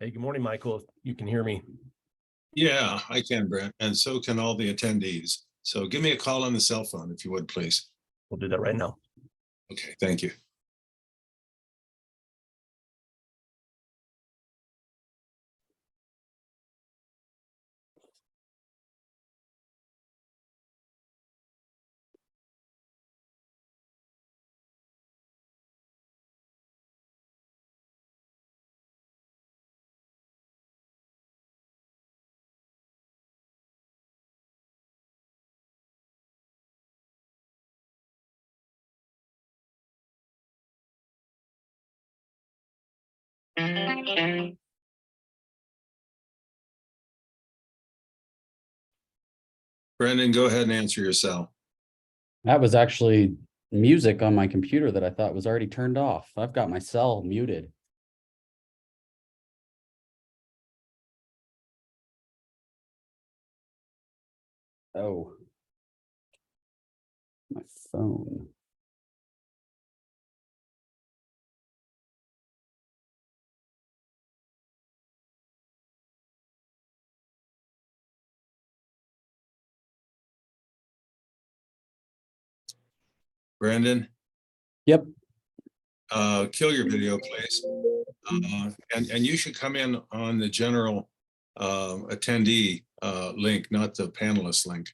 Hey, good morning, Michael. If you can hear me. Yeah, I can, Brent, and so can all the attendees. So give me a call on the cell phone if you would, please. We'll do that right now. Okay, thank you. Brendan, go ahead and answer your cell. That was actually music on my computer that I thought was already turned off. I've got my cell muted. Oh. My phone. Brandon, Yep. kill your video, please. And you should come in on the general attendee link, not the panelist link.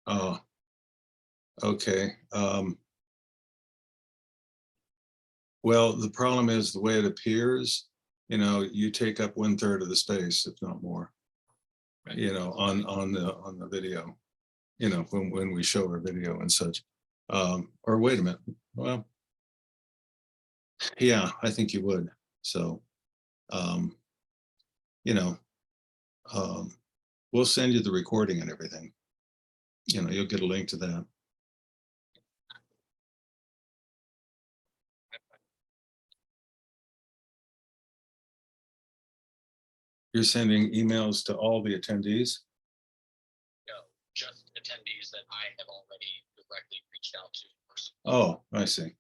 Oh, okay. Well, the problem is the way it appears, you take up 1/3 of the space, if not more, on the video, when we show our video and such. Or wait a minute. Well, yeah, I think you would. So, you know, we'll send you the recording and everything. You'll get a link to that. You're sending emails to all the attendees? No, just attendees that I have already directly reached out to personally. Oh, I see.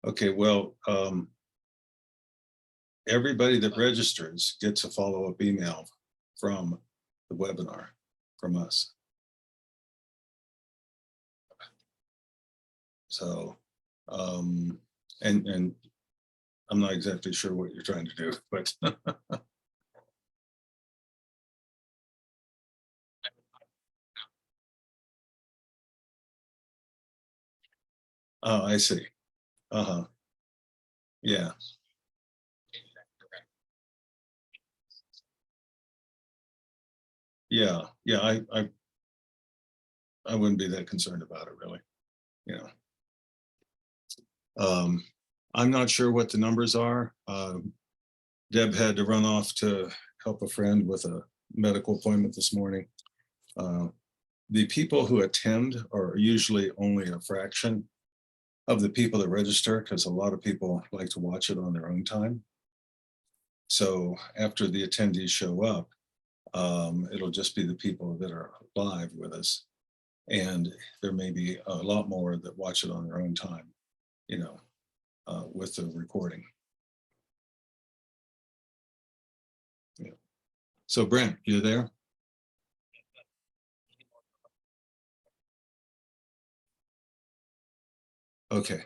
Okay, well, everybody that registers gets a follow-up email from the webinar from us. So, and I'm not exactly sure what you're trying to do, but oh, I see. Uh-huh. Yeah. Yeah, yeah, I wouldn't be that concerned about it, really. You know. I'm not sure what the numbers are. Deb had to run off to help a friend with a medical appointment this morning. The people who attend are usually only a fraction of the people that register, because a lot of people like to watch it on their own time. So after the attendees show up, it'll just be the people that are live with us. And there may be a lot more that watch it on their own time, with the recording. Yeah. So Brent, you there? Okay.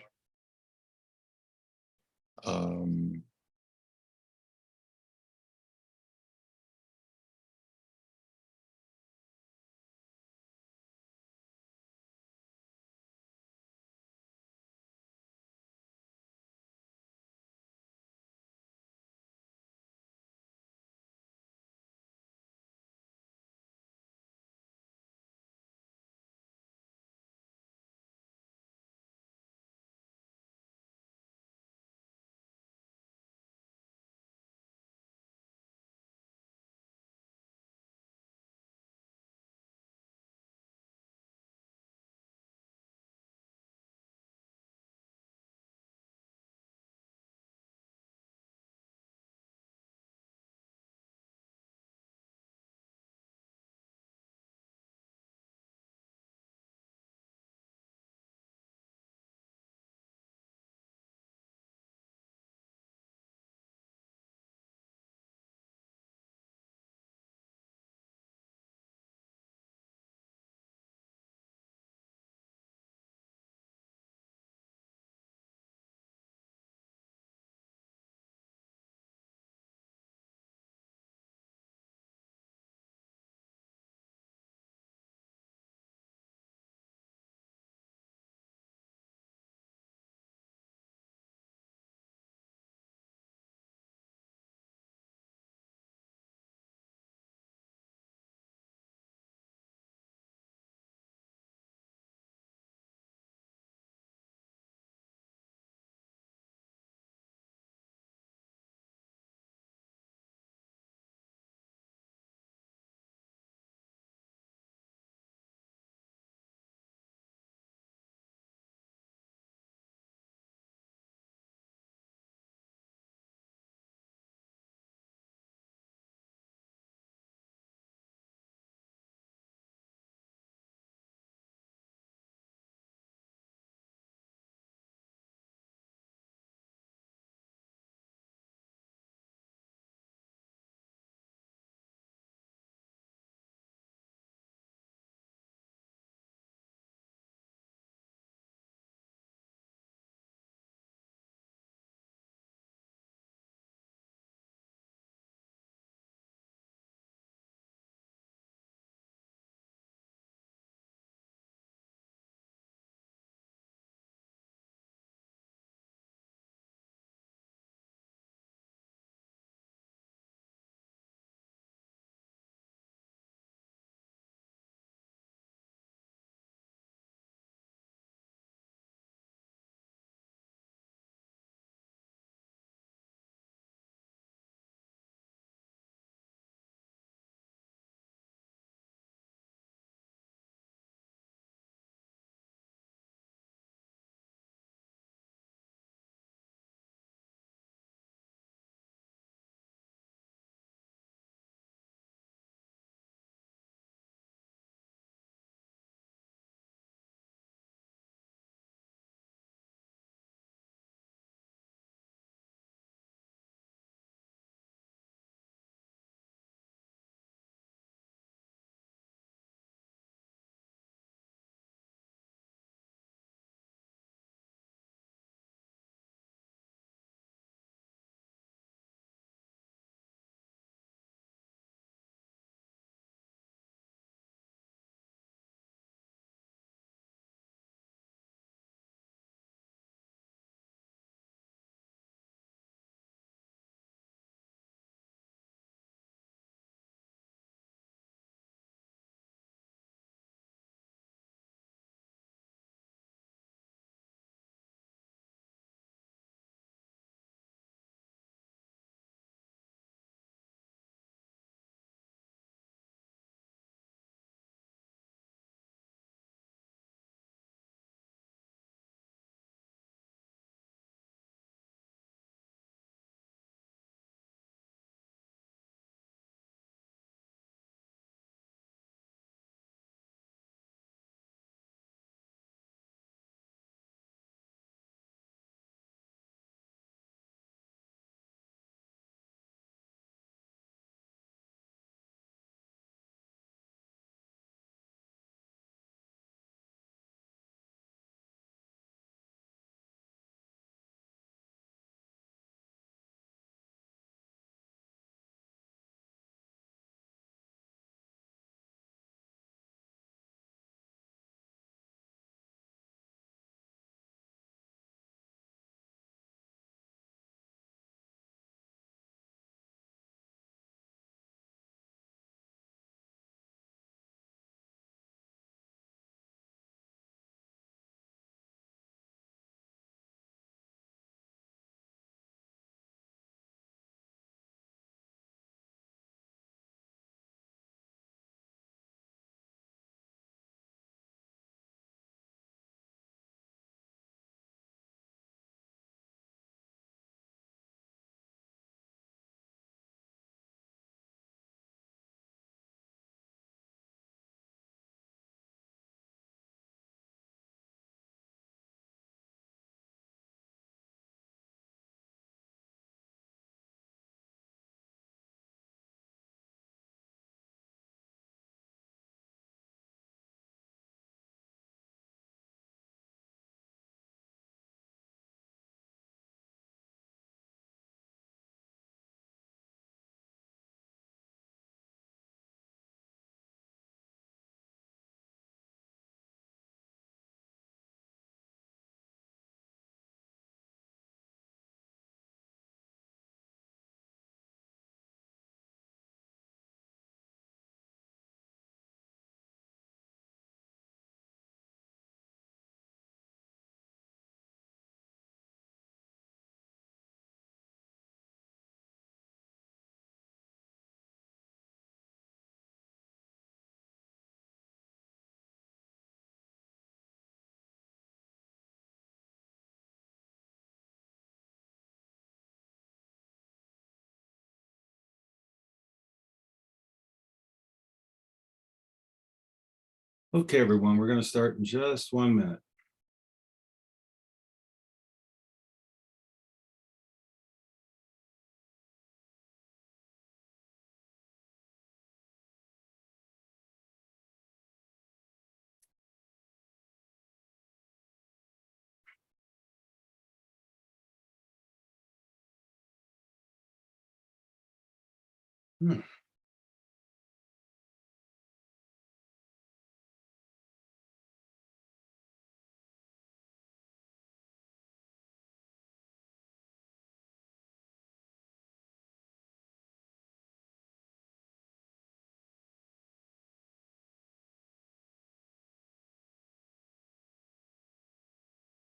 Okay, everyone, we're going to start in just 1 minute.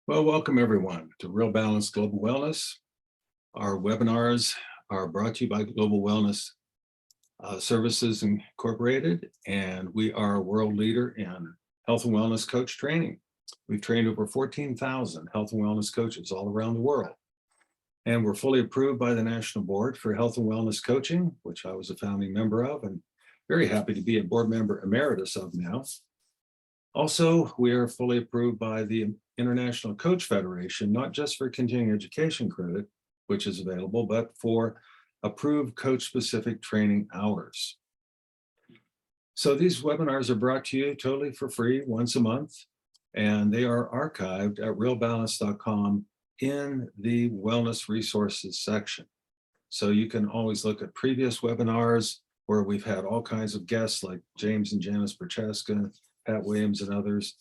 Well, welcome everyone to Real Balance Global Wellness. Our webinars are brought to you by Global Wellness Services Incorporated, and we are a world leader in health and wellness coach training. We've trained over 14,000 health and wellness coaches all around the world. And we're fully approved by the National Board for Health and Wellness Coaching, which I was a founding member of, and very happy to be a board member emeritus of now. Also, we are fully approved by the International Coach Federation, not just for continuing education credit, which is available, but for approved coach-specific training hours. So these webinars are brought to you totally for free once a month, and they are archived at realbalance.com in the wellness resources section. So you can always look at previous webinars where we've had all kinds of guests like James and Janice Prochaska, Pat Williams and others,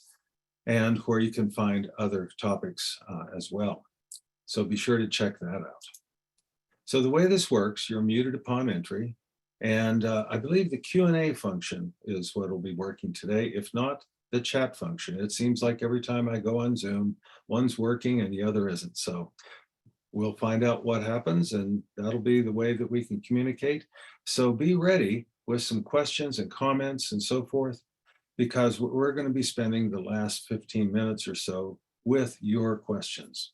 and where you can find other topics as well. So be sure to check that out. So the way this works, you're muted upon entry, and I believe the Q&A function is what will be working today, if not the chat function. It seems like every time I go on Zoom, one's working and the other isn't. So we'll find out what happens, and that'll be the way that we can communicate. So be ready with some questions and comments and so forth, because we're going to be spending the last 15 minutes or so with your questions.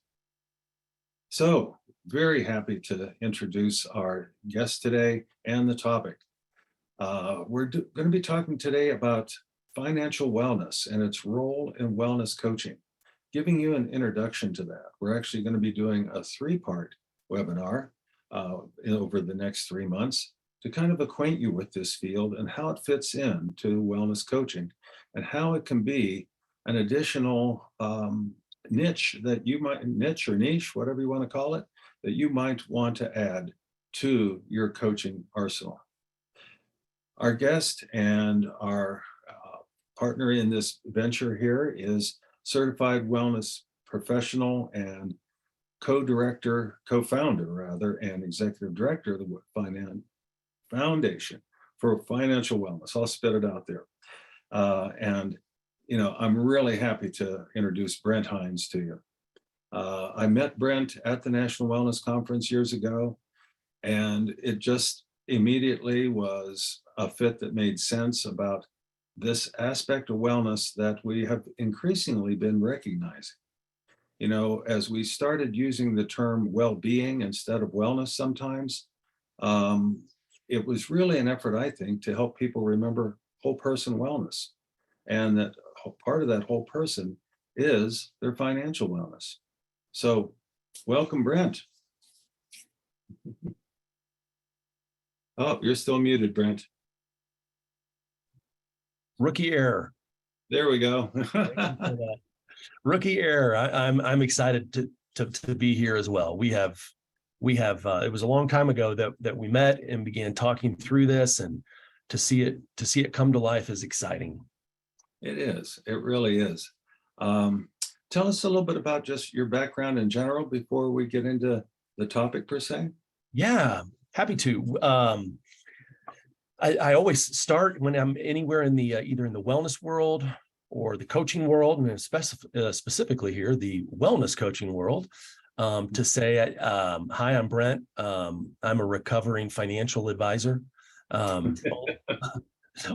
So very happy to introduce our guest today and the topic. We're going to be talking today about financial wellness and its role in wellness coaching, giving you an introduction to that. We're actually going to be doing a 3-part webinar over the next 3 months to kind of acquaint you with this field and how it fits into wellness coaching and how it can be an additional niche that you might, niche or niche, whatever you want to call it, that you might want to add to your coaching arsenal. Our guest and our partner in this venture here is certified wellness professional and co-founder rather, and executive director of the Foundation for Financial Wellness. I'll spit it out there. And, you know, I'm really happy to introduce Brent Hines to you. I met Brent at the National Wellness Conference years ago, and it just immediately was a fit that made sense about this aspect of wellness that we have increasingly been recognizing. You know, as we started using the term well-being instead of wellness sometimes, it was really an effort, I think, to help people remember whole person wellness. And that part of that whole person is their financial wellness. So welcome, Brent. Oh, you're still muted, Brent. Rookie error. There we go. Rookie error. I'm excited to be here as well. We have it was a long time ago that we met and began talking through this, and to see it come to life is exciting. It is. It really is. Tell us a little bit about just your background in general before we get into the topic per se. Yeah, happy to. I always start when I'm anywhere in the either in the wellness world or the coaching world, and specifically here, the wellness coaching world, to say, hi, I'm Brent. I'm a recovering financial advisor.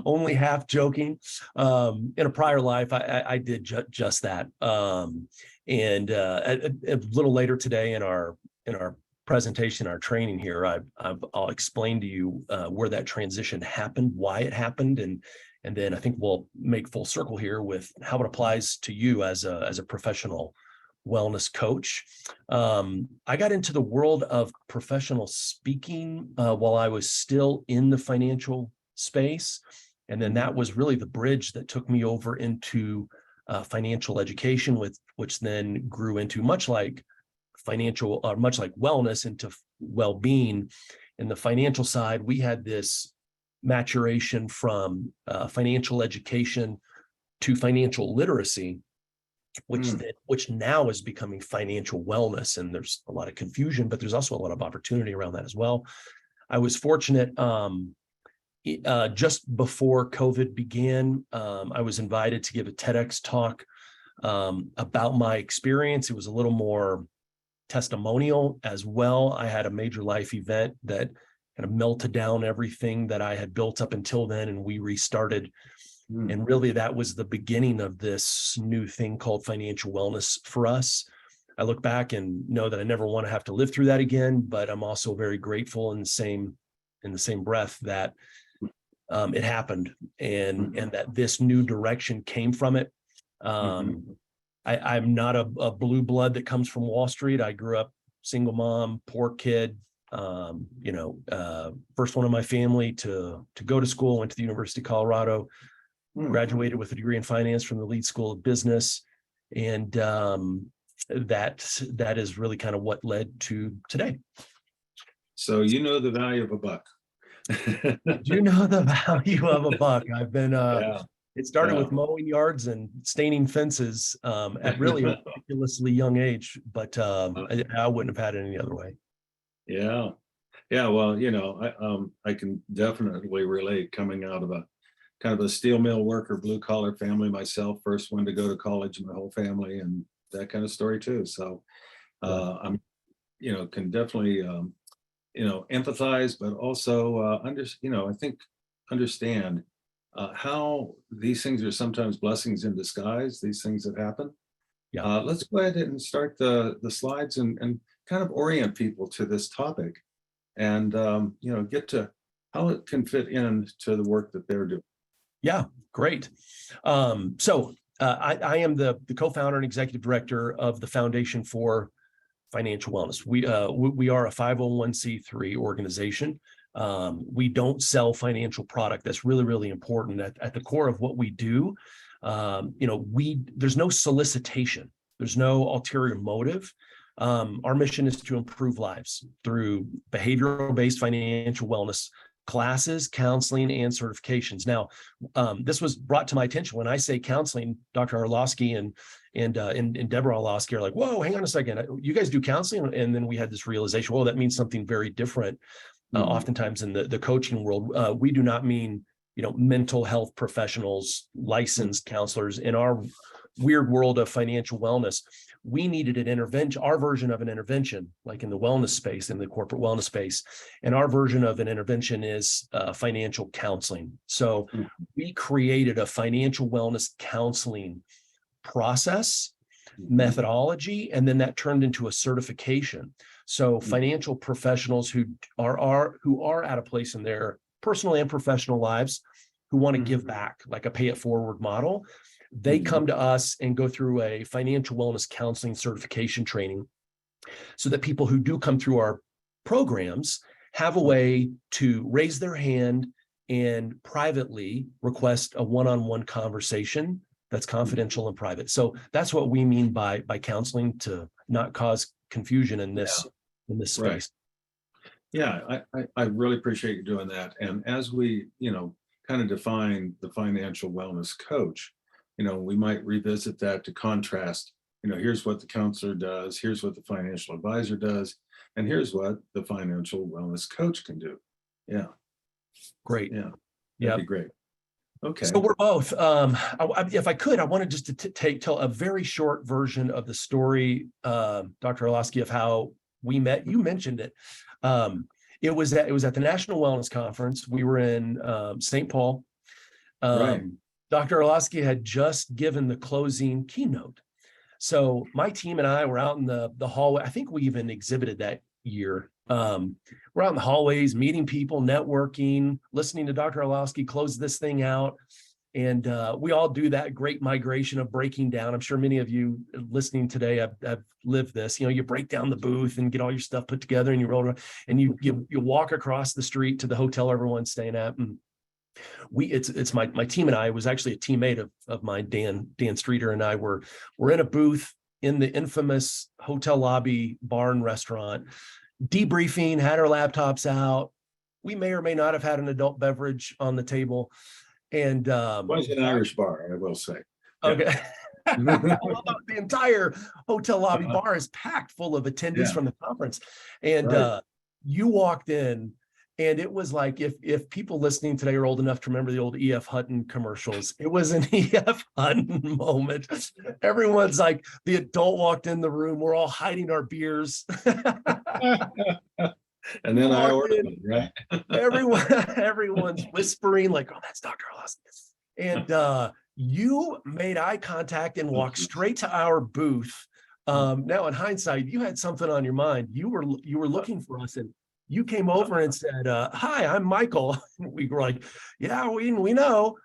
Only half joking. In a prior life, I did just that. And a little later today in our presentation, our training here, I'll explain to you where that transition happened, why it happened, and And then I think we'll make full circle here with how it applies to you as a professional wellness coach. I got into the world of professional speaking while I was still in the financial space. And then that was really the bridge that took me over into financial education, which then grew into much like wellness, into well-being. In the financial side, we had this maturation from financial education to financial literacy, which now is becoming financial wellness. And there's a lot of confusion, but there's also a lot of opportunity around that as well. I was fortunate just before COVID began, I was invited to give a TEDx talk about my experience. It was a little more testimonial as well. I had a major life event that kind of melted down everything that I had built up until then, and we restarted. And really, that was the beginning of this new thing called financial wellness for us. I look back and know that I never want to have to live through that again, but I'm also very grateful in the same breath that it happened and that this new direction came from it. I'm not a blue blood that comes from Wall Street. I grew up single mom, poor kid, first one in my family to go to school, went to the University of Colorado, graduated with a degree in finance from the Leeds School of Business. And that is really kind of what led to today. So you know the value of a buck. Do you know the value of a buck? I've been it started Yeah. with mowing yards and staining fences at really a ridiculously young age, but I wouldn't have had it any other way. Yeah. Well, I can definitely relate, coming out of a kind of a steel mill worker, blue collar family myself, first one to go to college in my whole family, and that kind of story too. So I'm, can definitely, empathize, but also I think understand how these things are sometimes blessings in disguise, these things that happen. Yeah. Let's go ahead and start the slides and kind of orient people to this topic, and get to how it can fit into the work that they're doing. Yeah, great. So I am the co-founder and executive director of the Foundation for Financial Wellness. We are a 501c3 organization. We don't sell financial product. That's really, really important. At the core of what we do, there's no solicitation. There's no ulterior motive. Our mission is to improve lives through behavioral-based financial wellness classes, counseling, and certifications. Now, this was brought to my attention when I say counseling. Dr. Orlowski and Deborah Orlowski are like, "Whoa, hang on a second! You guys do counseling?" And then we had this realization: well, that means something very different. Oftentimes in the coaching world, we do not mean mental health professionals, licensed counselors. In our weird world of financial wellness, we needed an intervention, our version of an intervention, like in the wellness space, in the corporate wellness space. And our version of an intervention is financial counseling. So we created a financial wellness counseling process, methodology, and then that turned into a certification. So financial professionals who are at a place in their personal and professional lives who want to give back, like a pay it forward model, they come to us and go through a financial wellness counseling certification training, so that people who do come through our programs have a way to raise their hand and privately request a one-on-one conversation that's confidential and private. So that's what we mean by counseling, to not cause confusion in this space. Right. Yeah, I really appreciate you doing that. And as we, kind of define the financial wellness coach, we might revisit that to contrast, here's what the counselor does, here's what the financial advisor does, and here's what the financial wellness coach can do. Yeah. Great. Yeah. Yeah. That'd be great. Okay. So we're both, if I could, I wanted just to tell a very short version of the story, Dr. Orlowski, of how we met. You mentioned it. It was at the National Wellness Conference. We were in St. Paul. Right. Dr. Orlowski had just given the closing keynote. So my team and I were out in the hallway. I think we even exhibited that year. We're out in the hallways, meeting people, networking, listening to Dr. Orlowski close this thing out. And we all do that great migration of breaking down. I'm sure many of you listening today have lived this. You know, you break down the booth and get all your stuff put together, and you roll around, and you walk across the street to the hotel everyone's staying at. And it's my team and I, was actually a teammate of mine, Dan Streeter, and I we're in a booth in the infamous hotel lobby bar and restaurant, debriefing, had our laptops out. We may or may not have had an adult beverage on the table. And Was an Irish bar, I will say. okay. Well, the entire hotel lobby bar is packed full of attendees from the conference. And Right. You walked in, and it was like, if people listening today are old enough to remember the old E.F. Hutton commercials, it was an E.F. Hutton moment. Everyone's like, the adult walked in the room, we're all hiding our beers. And then I Walked ordered in. them, right? Everyone's whispering like, oh, that's Dr. Orlowski. And you made eye contact and walked straight to our booth. Now in hindsight, you had something on your mind. You were looking for us, and you came over and said, hi, I'm Michael. We were like, yeah, we know.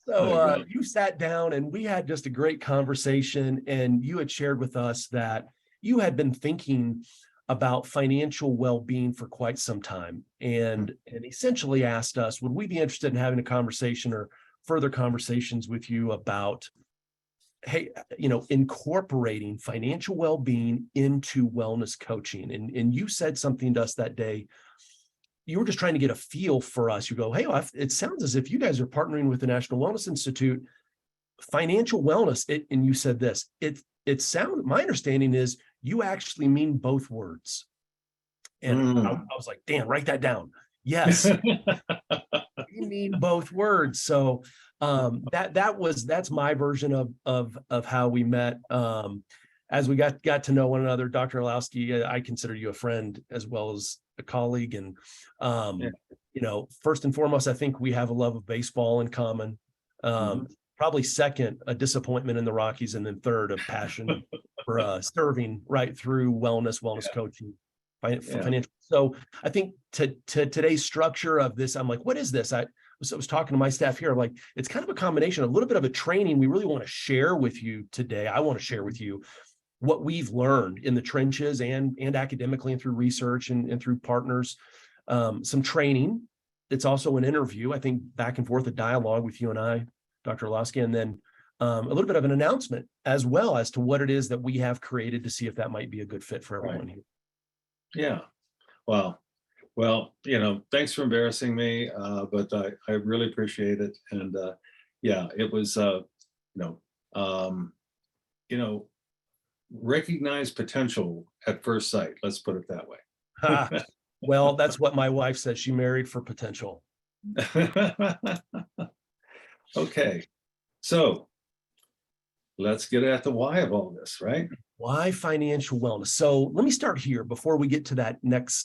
So you sat down, and we had just a great conversation, and you had shared with us that you had been thinking about financial well-being for quite some time, and essentially asked us, would we be interested in having a conversation or further conversations with you about, hey, incorporating financial well-being into wellness coaching. And you said something to us that day. You were just trying to get a feel for us. You go, hey, it sounds as if you guys are partnering with the National Wellness Institute, financial wellness. And you said this, my understanding is you actually mean both words. And I was like, Dan, write that down. Yes. We mean both words. So that's my version of how we met. As we got to know one another, Dr. Orlowski, I consider you a friend as well as a colleague. And first and foremost, I think we have a love of baseball in common. Probably second, a disappointment in the Rockies, and then third, a passion for serving right through wellness coaching, financial. So I think to today's structure of this, I'm like, what is this? I was talking to my staff here, like, it's kind of a combination, a little bit of a training we really want to share with you today. I want to share with you what we've learned in the trenches and academically and through research and through partners, some training. It's also an interview, I think, back and forth, a dialogue with you and I, Dr. Orlowski, and then a little bit of an announcement as well as to what it is that we have created to see if that might be a good fit for everyone here. Yeah. Well, thanks for embarrassing me, but I really appreciate it. And it was, recognize potential at first sight. Let's put it that way. Well, that's what my wife says. She married for potential. Okay, so let's get at the why of all this, right? Why financial wellness? So let me start here before we get to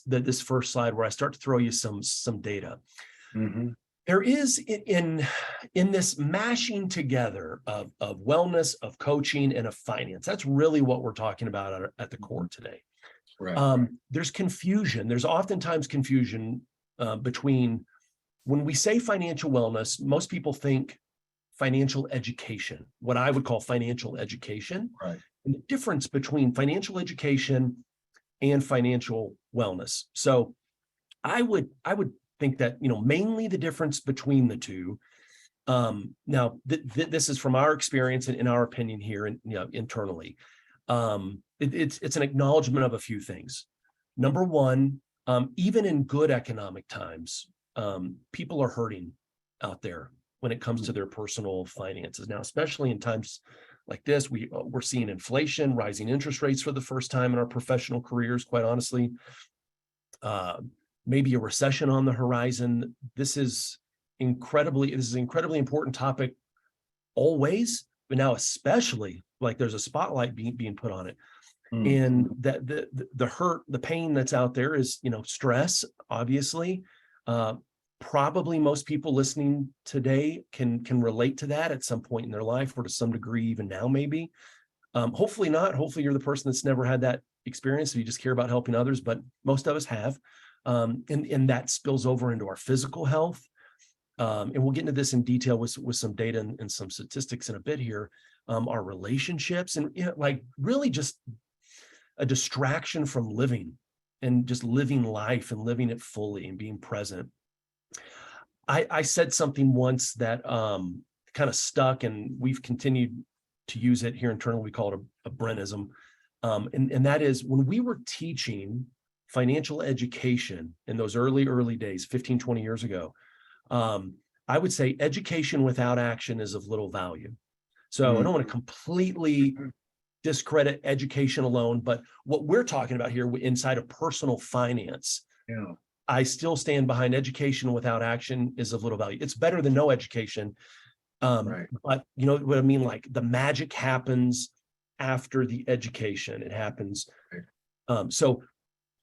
this first slide where I start to throw you some data. There is in this mashing together of wellness, of coaching, and of finance. That's really what we're talking about at the core today. Right. There's confusion. There's oftentimes confusion between when we say financial wellness. Most people think financial education, what I would call financial education. Right. And the difference between financial education and financial wellness. So I would think that, mainly the difference between the two. Now, this is from our experience and in our opinion here, and internally. It's an acknowledgement of a few things. Number one, even in good economic times, people are hurting out there when it comes to their personal finances. Now, especially in times like this, we're seeing inflation, rising interest rates for the first time in our professional careers, quite honestly. Maybe a recession on the horizon. This is an incredibly important topic always, but now especially, like, there's a spotlight being put on it. And that the hurt, the pain that's out there is, stress, obviously. Probably most people listening today can relate to that at some point in their life, or to some degree even now, maybe. Hopefully not. Hopefully you're the person that's never had that experience, so you just care about helping others, but most of us have. And that spills over into our physical health. and we'll get into this in detail with some data and some statistics in a bit here, our relationships and like really just a distraction from living and just living life and living it fully and being present. I said something once that kind of stuck, and we've continued to use it here internally. We call it a Brennism. And that is when we were teaching financial education in those early days, 15, 20 years ago, I would say education without action is of little value. So I don't want to completely discredit education alone, but what we're talking about here inside of personal finance, Yeah. I still stand behind education without action is of little value. It's better than no education. Right. But you know what I mean? Like the magic happens after the education. It happens. Right. So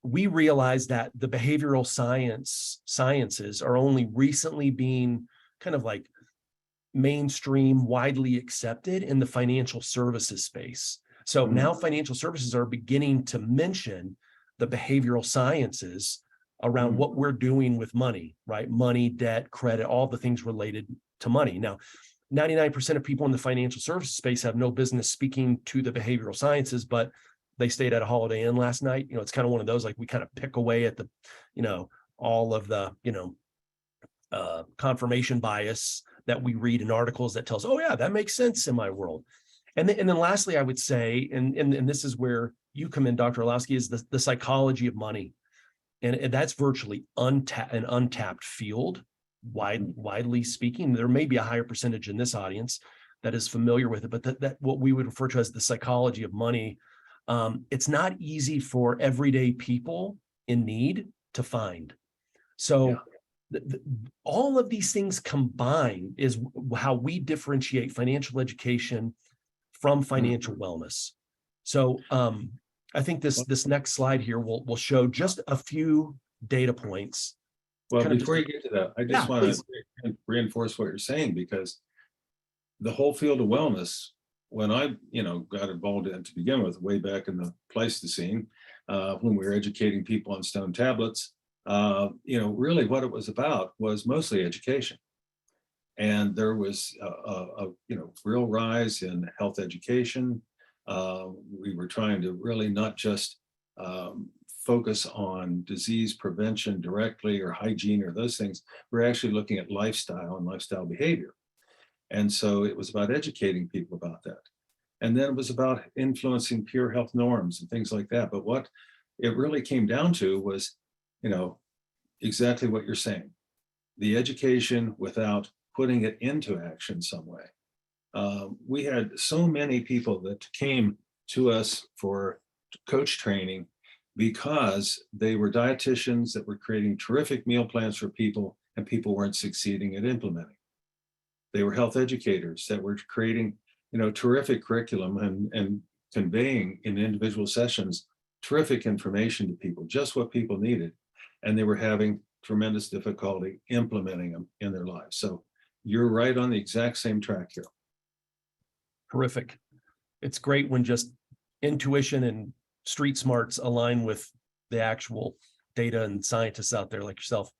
we realize that the behavioral sciences are only recently being kind of like mainstream, widely accepted in the financial services space. So now financial services are beginning to mention the behavioral sciences around what we're doing with money, right? Money, debt, credit, all the things related to money. Now, 99% of people in the financial services space have no business speaking to the behavioral sciences, but they stayed at a Holiday Inn last night. You know, it's kind of one of those, like we kind of pick away at the, you know, all of the, you know, confirmation bias that we read in articles that tells, oh yeah, that makes sense in my world. And then lastly, I would say, and this is where you come in, Dr. Orlowski, is the psychology of money. And that's virtually an untapped field, widely speaking. There may be a higher percentage in this audience that is familiar with it, but that what we would refer to as the psychology of money, it's not easy for everyday people in need to find. So all of these things combined is how we differentiate financial education from financial wellness. So I think this next slide here will show just a few data points. Well, Kind of before you get to that, I just want to reinforce what you're saying, because the whole field of wellness, when I, got involved in it to begin with, way back in the Pleistocene, when we were educating people on stone tablets, really what it was about was mostly education. And there was a real rise in health education. We were trying to really not just focus on disease prevention directly or hygiene or those things. We're actually looking at lifestyle and lifestyle behavior. And so it was about educating people about that. And then it was about influencing pure health norms and things like that. But what it really came down to was, exactly what you're saying. The education without putting it into action some way. We had so many people that came to us for coach training because they were dietitians that were creating terrific meal plans for people, and people weren't succeeding at implementing. They were health educators that were creating, terrific curriculum and conveying in individual sessions terrific information to people, just what people needed. And they were having tremendous difficulty implementing them in their lives. So you're right on the exact same track here. Terrific. It's great when just intuition and street smarts align with the actual data and scientists out there like yourself.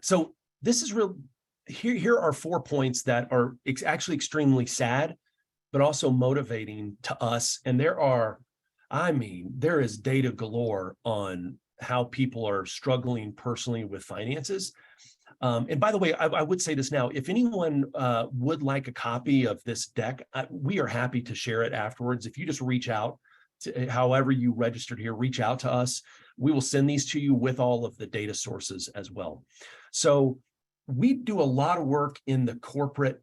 So this is real. Here are 4 points that are actually extremely sad, but also motivating to us. And there is data galore on how people are struggling personally with finances. And by the way, I would say this now, if anyone would like a copy of this deck, we are happy to share it afterwards. If you just reach out to however you registered here, reach out to us. We will send these to you with all of the data sources as well. So we do a lot of work in the corporate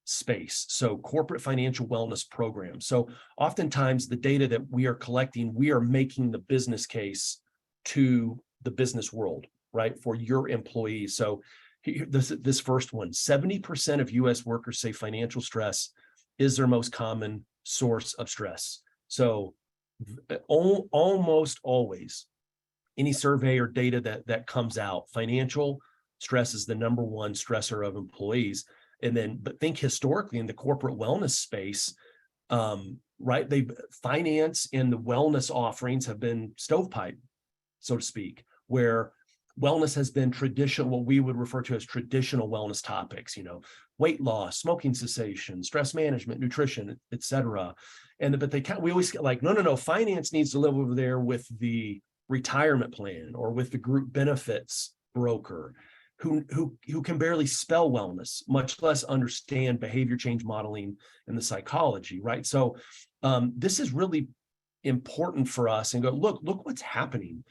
space. So corporate financial wellness programs. So oftentimes the data that we are collecting, we are making the business case to the business world, right? For your employees. So this first one, 70% of US workers say financial stress is their most common source of stress. So almost always any survey or data that comes out, financial stress is the number one stressor of employees. And then, but think historically in the corporate wellness space, right? Finance and the wellness offerings have been stovepipe, so to speak, where wellness has been traditional, what we would refer to as traditional wellness topics, weight loss, smoking cessation, stress management, nutrition, et cetera. But we always get like, no, finance needs to live over there with the retirement plan or with the group benefits broker who can barely spell wellness, much less understand behavior change modeling and the psychology, right? So this is really important for us and go, look what's happening.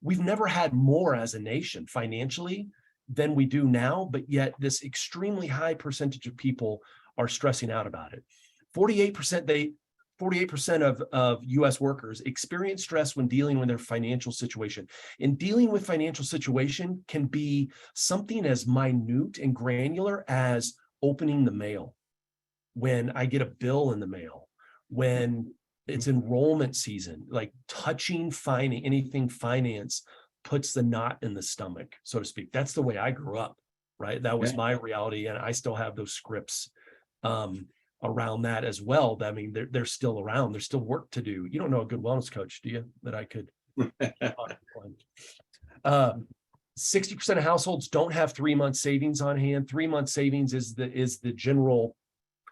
We've never had more as a nation financially than we do now, but yet this extremely high percentage of people are stressing out about it. 48% of US workers experience stress when dealing with their financial situation. And dealing with financial situation can be something as minute and granular as opening the mail, when I get a bill in the mail, when it's enrollment season, like touching anything finance puts the knot in the stomach, so to speak. That's the way I grew up, right? That was my reality. And I still have those scripts around that as well. I mean, they're still around. There's still work to do. You don't know a good wellness coach, do you? That I could. 60% of households don't have 3 month savings on hand. 3 month savings is the general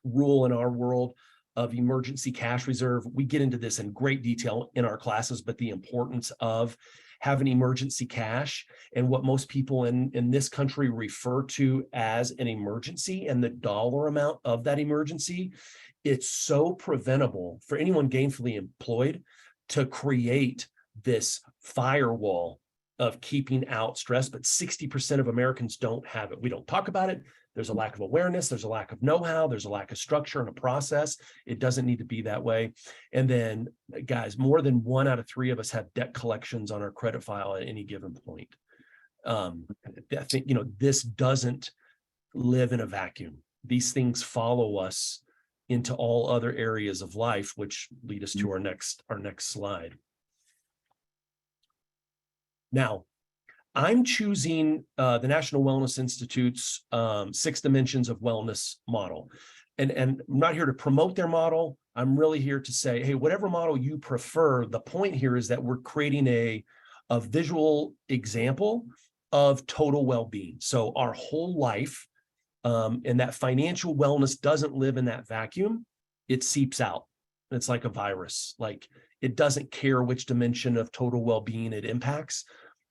rule in our world of emergency cash reserve. We get into this in great detail in our classes, but the importance of having emergency cash and what most people in this country refer to as an emergency and the dollar amount of that emergency, it's so preventable for anyone gainfully employed to create this firewall of keeping out stress, but 60% of Americans don't have it. We don't talk about it. There's a lack of awareness. There's a lack of know-how. There's a lack of structure and a process. It doesn't need to be that way. And then, guys, more than 1 out of 3 of us have debt collections on our credit file at any given point. I think, this doesn't live in a vacuum. These things follow us into all other areas of life, which lead us to our next slide. Now, I'm choosing the National Wellness Institute's 6 dimensions of wellness model. And I'm not here to promote their model. I'm really here to say, hey, whatever model you prefer, the point here is that we're creating a visual example of total well-being. So our whole life, and that financial wellness doesn't live in that vacuum. It seeps out. It's like a virus. Like, it doesn't care which dimension of total well-being it impacts.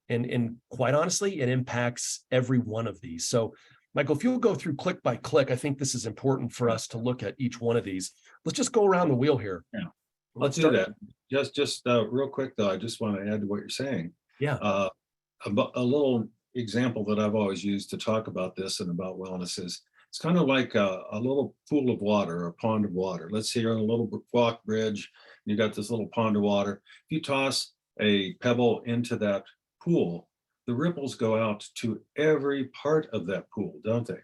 And quite honestly, it impacts every one of these. So, Michael, if you'll go through click by click, I think this is important for us to look at each one of these. Let's just go around the wheel here. Yeah, let's do that. Just real quick, though, I just want to add to what you're saying. Yeah. A little example that I've always used to talk about this and about wellness is it's kind of like a little pool of water, a pond of water. Let's say you're on a little walk bridge, and you got this little pond of water. If you toss a pebble into that pool, the ripples go out to every part of that pool, don't they?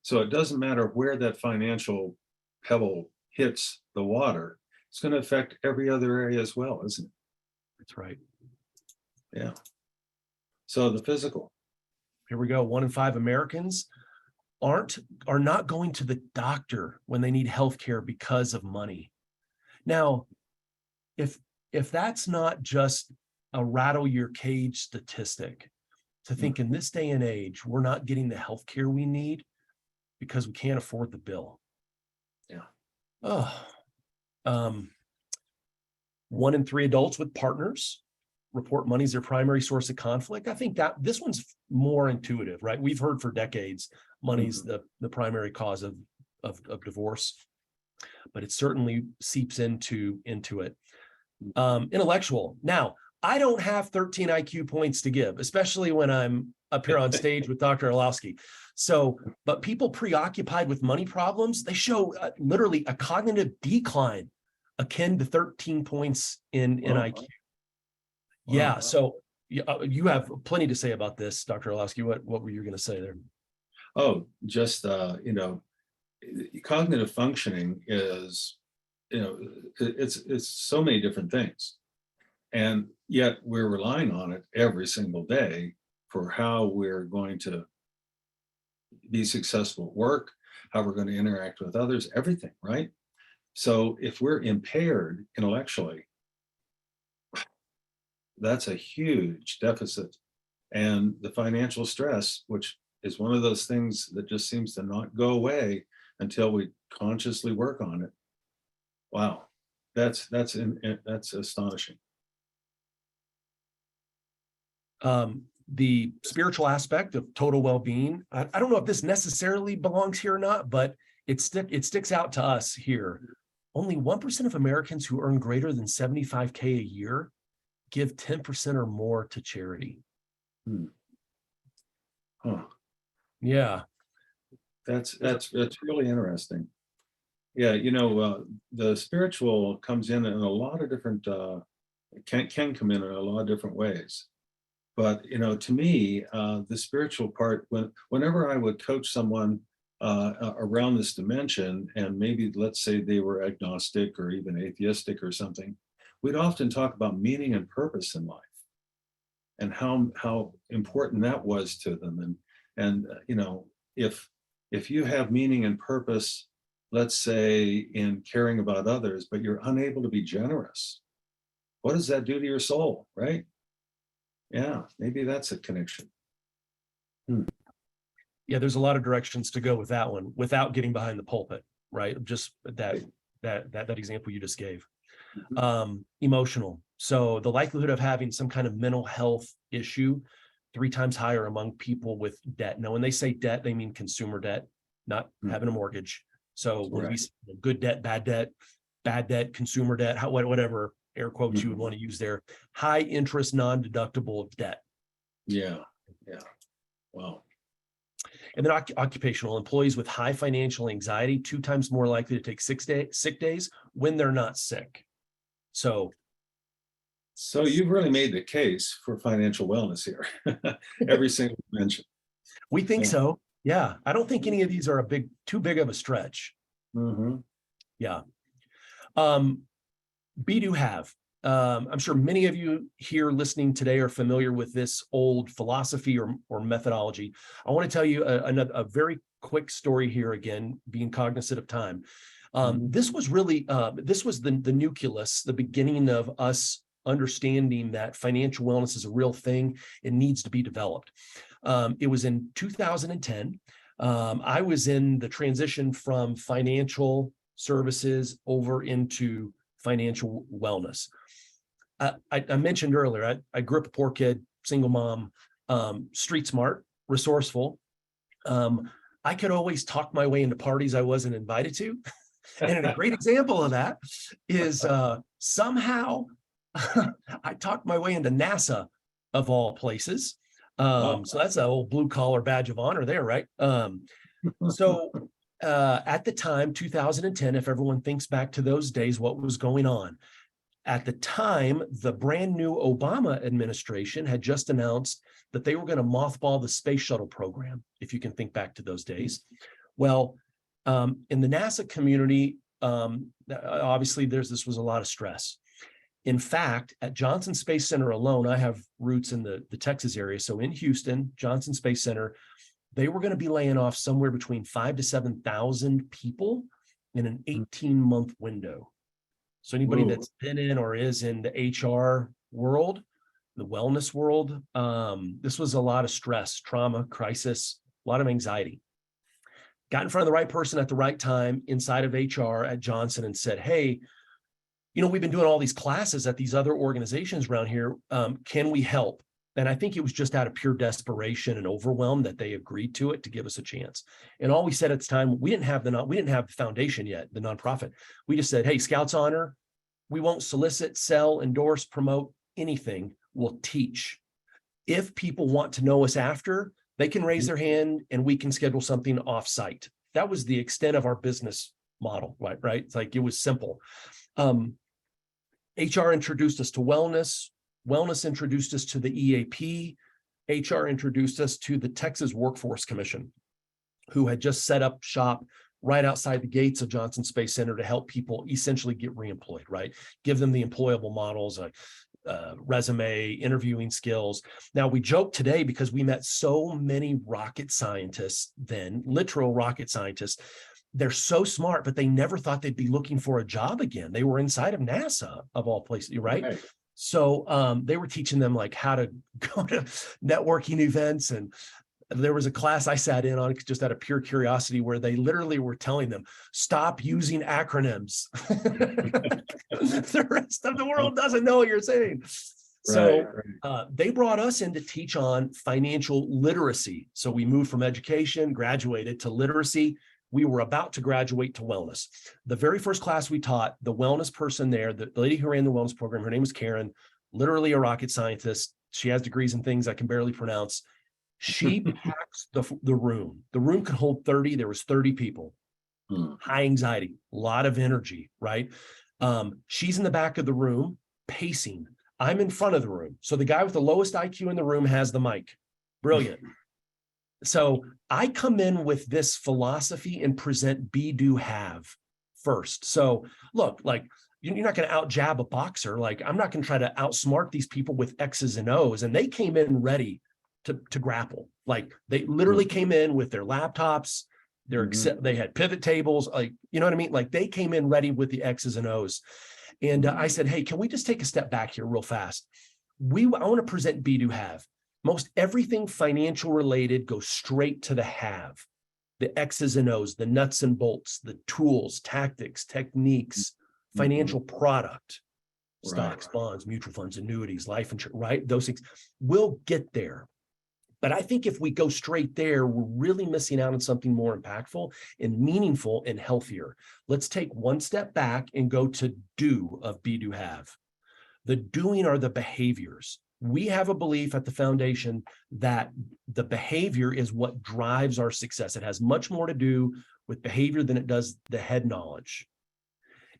So it doesn't matter where that financial pebble hits the water, it's going to affect every other area as well, isn't it? That's right. Yeah. So the physical. Here we go. 1 in 5 Americans are not going to the doctor when they need health care because of money. Now, if that's not just a rattle your cage statistic, to think in this day and age, we're not getting the health care we need because we can't afford the bill. Yeah. 1 in 3 adults with partners report money's their primary source of conflict. I think that this one's more intuitive, right? We've heard for decades, money's the primary cause of divorce, but it certainly seeps into it. Intellectual. Now, I don't have 13 IQ points to give, especially when I'm up here on stage with Dr. Orlowski. So, but people preoccupied with money problems, they show literally a cognitive decline akin to 13 points in IQ. Yeah. So you have plenty to say about this, Dr. Orlowski. What were you going to say there? Oh, just, cognitive functioning is, it's so many different things. And yet we're relying on it every single day for how we're going to be successful at work, how we're going to interact with others, everything, right? So if we're impaired intellectually, that's a huge deficit And the financial stress, which is one of those things that just seems to not go away until we consciously work on it. Wow, that's astonishing. The spiritual aspect of total well-being. I don't know if this necessarily belongs here or not, but it sticks out to us here. Only 1% of Americans who earn greater than 75K a year give 10% or more to charity. Huh. Yeah. That's really interesting. Yeah, you know, the spiritual comes in a lot of different, can come in a lot of different ways. But, you know, to me, the spiritual part, whenever I would coach someone around this dimension, and maybe let's say they were agnostic or even atheistic or something, we'd often talk about meaning and purpose in life and how important that was to them. And you know, if you have meaning and purpose, let's say in caring about others, but you're unable to be generous, what does that do to your soul, right? Yeah, maybe that's a connection. Yeah, there's a lot of directions to go with that one without getting behind the pulpit, right? Just that example you just gave. Emotional. So the likelihood of having some kind of mental health issue 3 times higher among people with debt. Now, when they say debt, they mean consumer debt, not having a mortgage. So when we say good debt, bad debt, consumer debt, whatever air quotes you would want to use there, high interest, non-deductible debt. Yeah. Wow. And then occupational employees with high financial anxiety, 2 times more likely to take sick days when they're not sick. So you've really made the case for financial wellness here. Every single mention. We think so. Yeah. I don't think any of these are too big of a stretch. Yeah. Be do have. I'm sure many of you here listening today are familiar with this old philosophy or methodology. I want to tell you a very quick story here, again, being cognizant of time. This was really, this was the nucleus, the beginning of us understanding that financial wellness is a real thing. It needs to be developed. It was in 2010. I was in the transition from financial services over into financial wellness. I mentioned earlier, I grew up a poor kid, single mom, street smart, resourceful. I could always talk my way into parties I wasn't invited to. And a great example of that is somehow I talked my way into NASA, of all places. So that's an old blue collar badge of honor there, right? So at the time, 2010, if everyone thinks back to those days, what was going on? At the time, the brand new Obama administration had just announced that they were going to mothball the space shuttle program, if you can think back to those days. Well, in the NASA community, obviously this was a lot of stress. In fact, at Johnson Space Center alone, I have roots in the Texas area. So in Houston, Johnson Space Center, they were going to be laying off somewhere between 5,000 to 7,000 people in an 18-month window. So anybody that's been in or is in the HR world, the wellness world, this was a lot of stress, trauma, crisis, a lot of anxiety. Got in front of the right person at the right time inside of HR at Johnson and said, hey, you know, we've been doing all these classes at these other organizations around here. Can we help? And I think it was just out of pure desperation and overwhelm that they agreed to it to give us a chance. And all we said at the time, we didn't have the foundation yet, the nonprofit. We just said, hey, Scouts Honor, we won't solicit, sell, endorse, promote anything. We'll teach. If people want to know us after, they can raise their hand and we can schedule something off-site. That was the extent of our business model, right? It's like, it was simple. HR introduced us to wellness. Wellness introduced us to the EAP. HR introduced us to the Texas Workforce Commission, who had just set up shop right outside the gates of Johnson Space Center to help people essentially get reemployed, right? Give them the employable models, resume, interviewing skills. Now, we joke today because we met so many rocket scientists then, literal rocket scientists. They're so smart, but they never thought they'd be looking for a job again. They were inside of NASA, of all places, right? So they were teaching them like how to go to networking events. And there was a class I sat in on just out of pure curiosity where they literally were telling them, stop using acronyms. The rest of the world doesn't know what you're saying. So they brought us in to teach on financial literacy. So we moved from education, graduated to literacy. We were about to graduate to wellness. The very first class we taught, the wellness person there, the lady who ran the wellness program, her name was Karen, literally a rocket scientist. She has degrees in things I can barely pronounce. She packs the room. The room could hold 30. There was 30 people. High anxiety, a lot of energy, right? She's in the back of the room pacing. I'm in front of the room. So the guy with the lowest IQ in the room has the mic. Brilliant. So I come in with this philosophy and present be, do, have first. So look, like you're not going to out jab a boxer. Like I'm not going to try to outsmart these people with X's and O's. And they came in ready to grapple. Like they literally came in with their laptops, they had pivot tables, like, you know what I mean? Like they came in ready with the X's and O's. And I said, hey, can we just take a step back here real fast? I want to present be, do, have. Most everything financial related goes straight to the have. The X's and O's, the nuts and bolts, the tools, tactics, techniques, financial product, stocks, bonds, mutual funds, annuities, life insurance, right? Those things. We'll get there. But I think if we go straight there, we're really missing out on something more impactful and meaningful and healthier. Let's take one step back and go to do of be, do, have. The doing are the behaviors. We have a belief at the foundation that the behavior is what drives our success. It has much more to do with behavior than it does the head knowledge.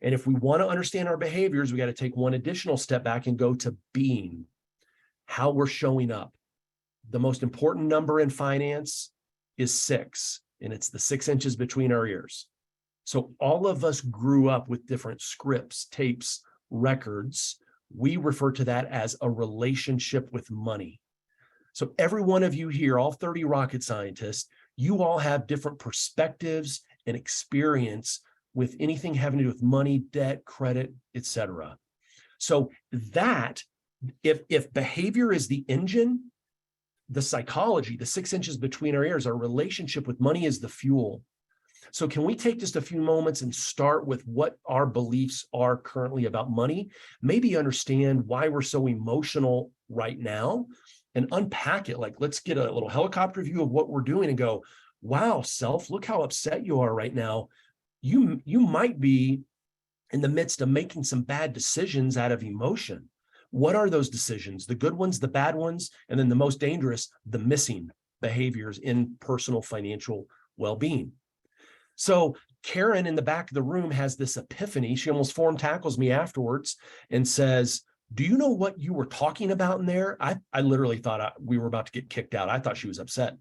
And if we want to understand our behaviors, we got to take one additional step back and go to being, how we're showing up. The most important number in finance is 6, and it's the 6 inches between our ears. So all of us grew up with different scripts, tapes, records. We refer to that as a relationship with money. So every one of you here, all 30 rocket scientists, you all have different perspectives and experience with anything having to do with money, debt, credit, etc. So that, if behavior is the engine, the psychology, the 6 inches between our ears, our relationship with money is the fuel. So can we take just a few moments and start with what our beliefs are currently about money, maybe understand why we're so emotional right now and unpack it. Like, let's get a little helicopter view of what we're doing and go, wow, self, look how upset you are right now. You might be in the midst of making some bad decisions out of emotion. What are those decisions? The good ones, the bad ones, and then the most dangerous, the missing behaviors in personal financial well-being. So Karen in the back of the room has this epiphany. She almost form tackles me afterwards and says, do you know what you were talking about in there? I literally thought we were about to get kicked out. I thought she was upset.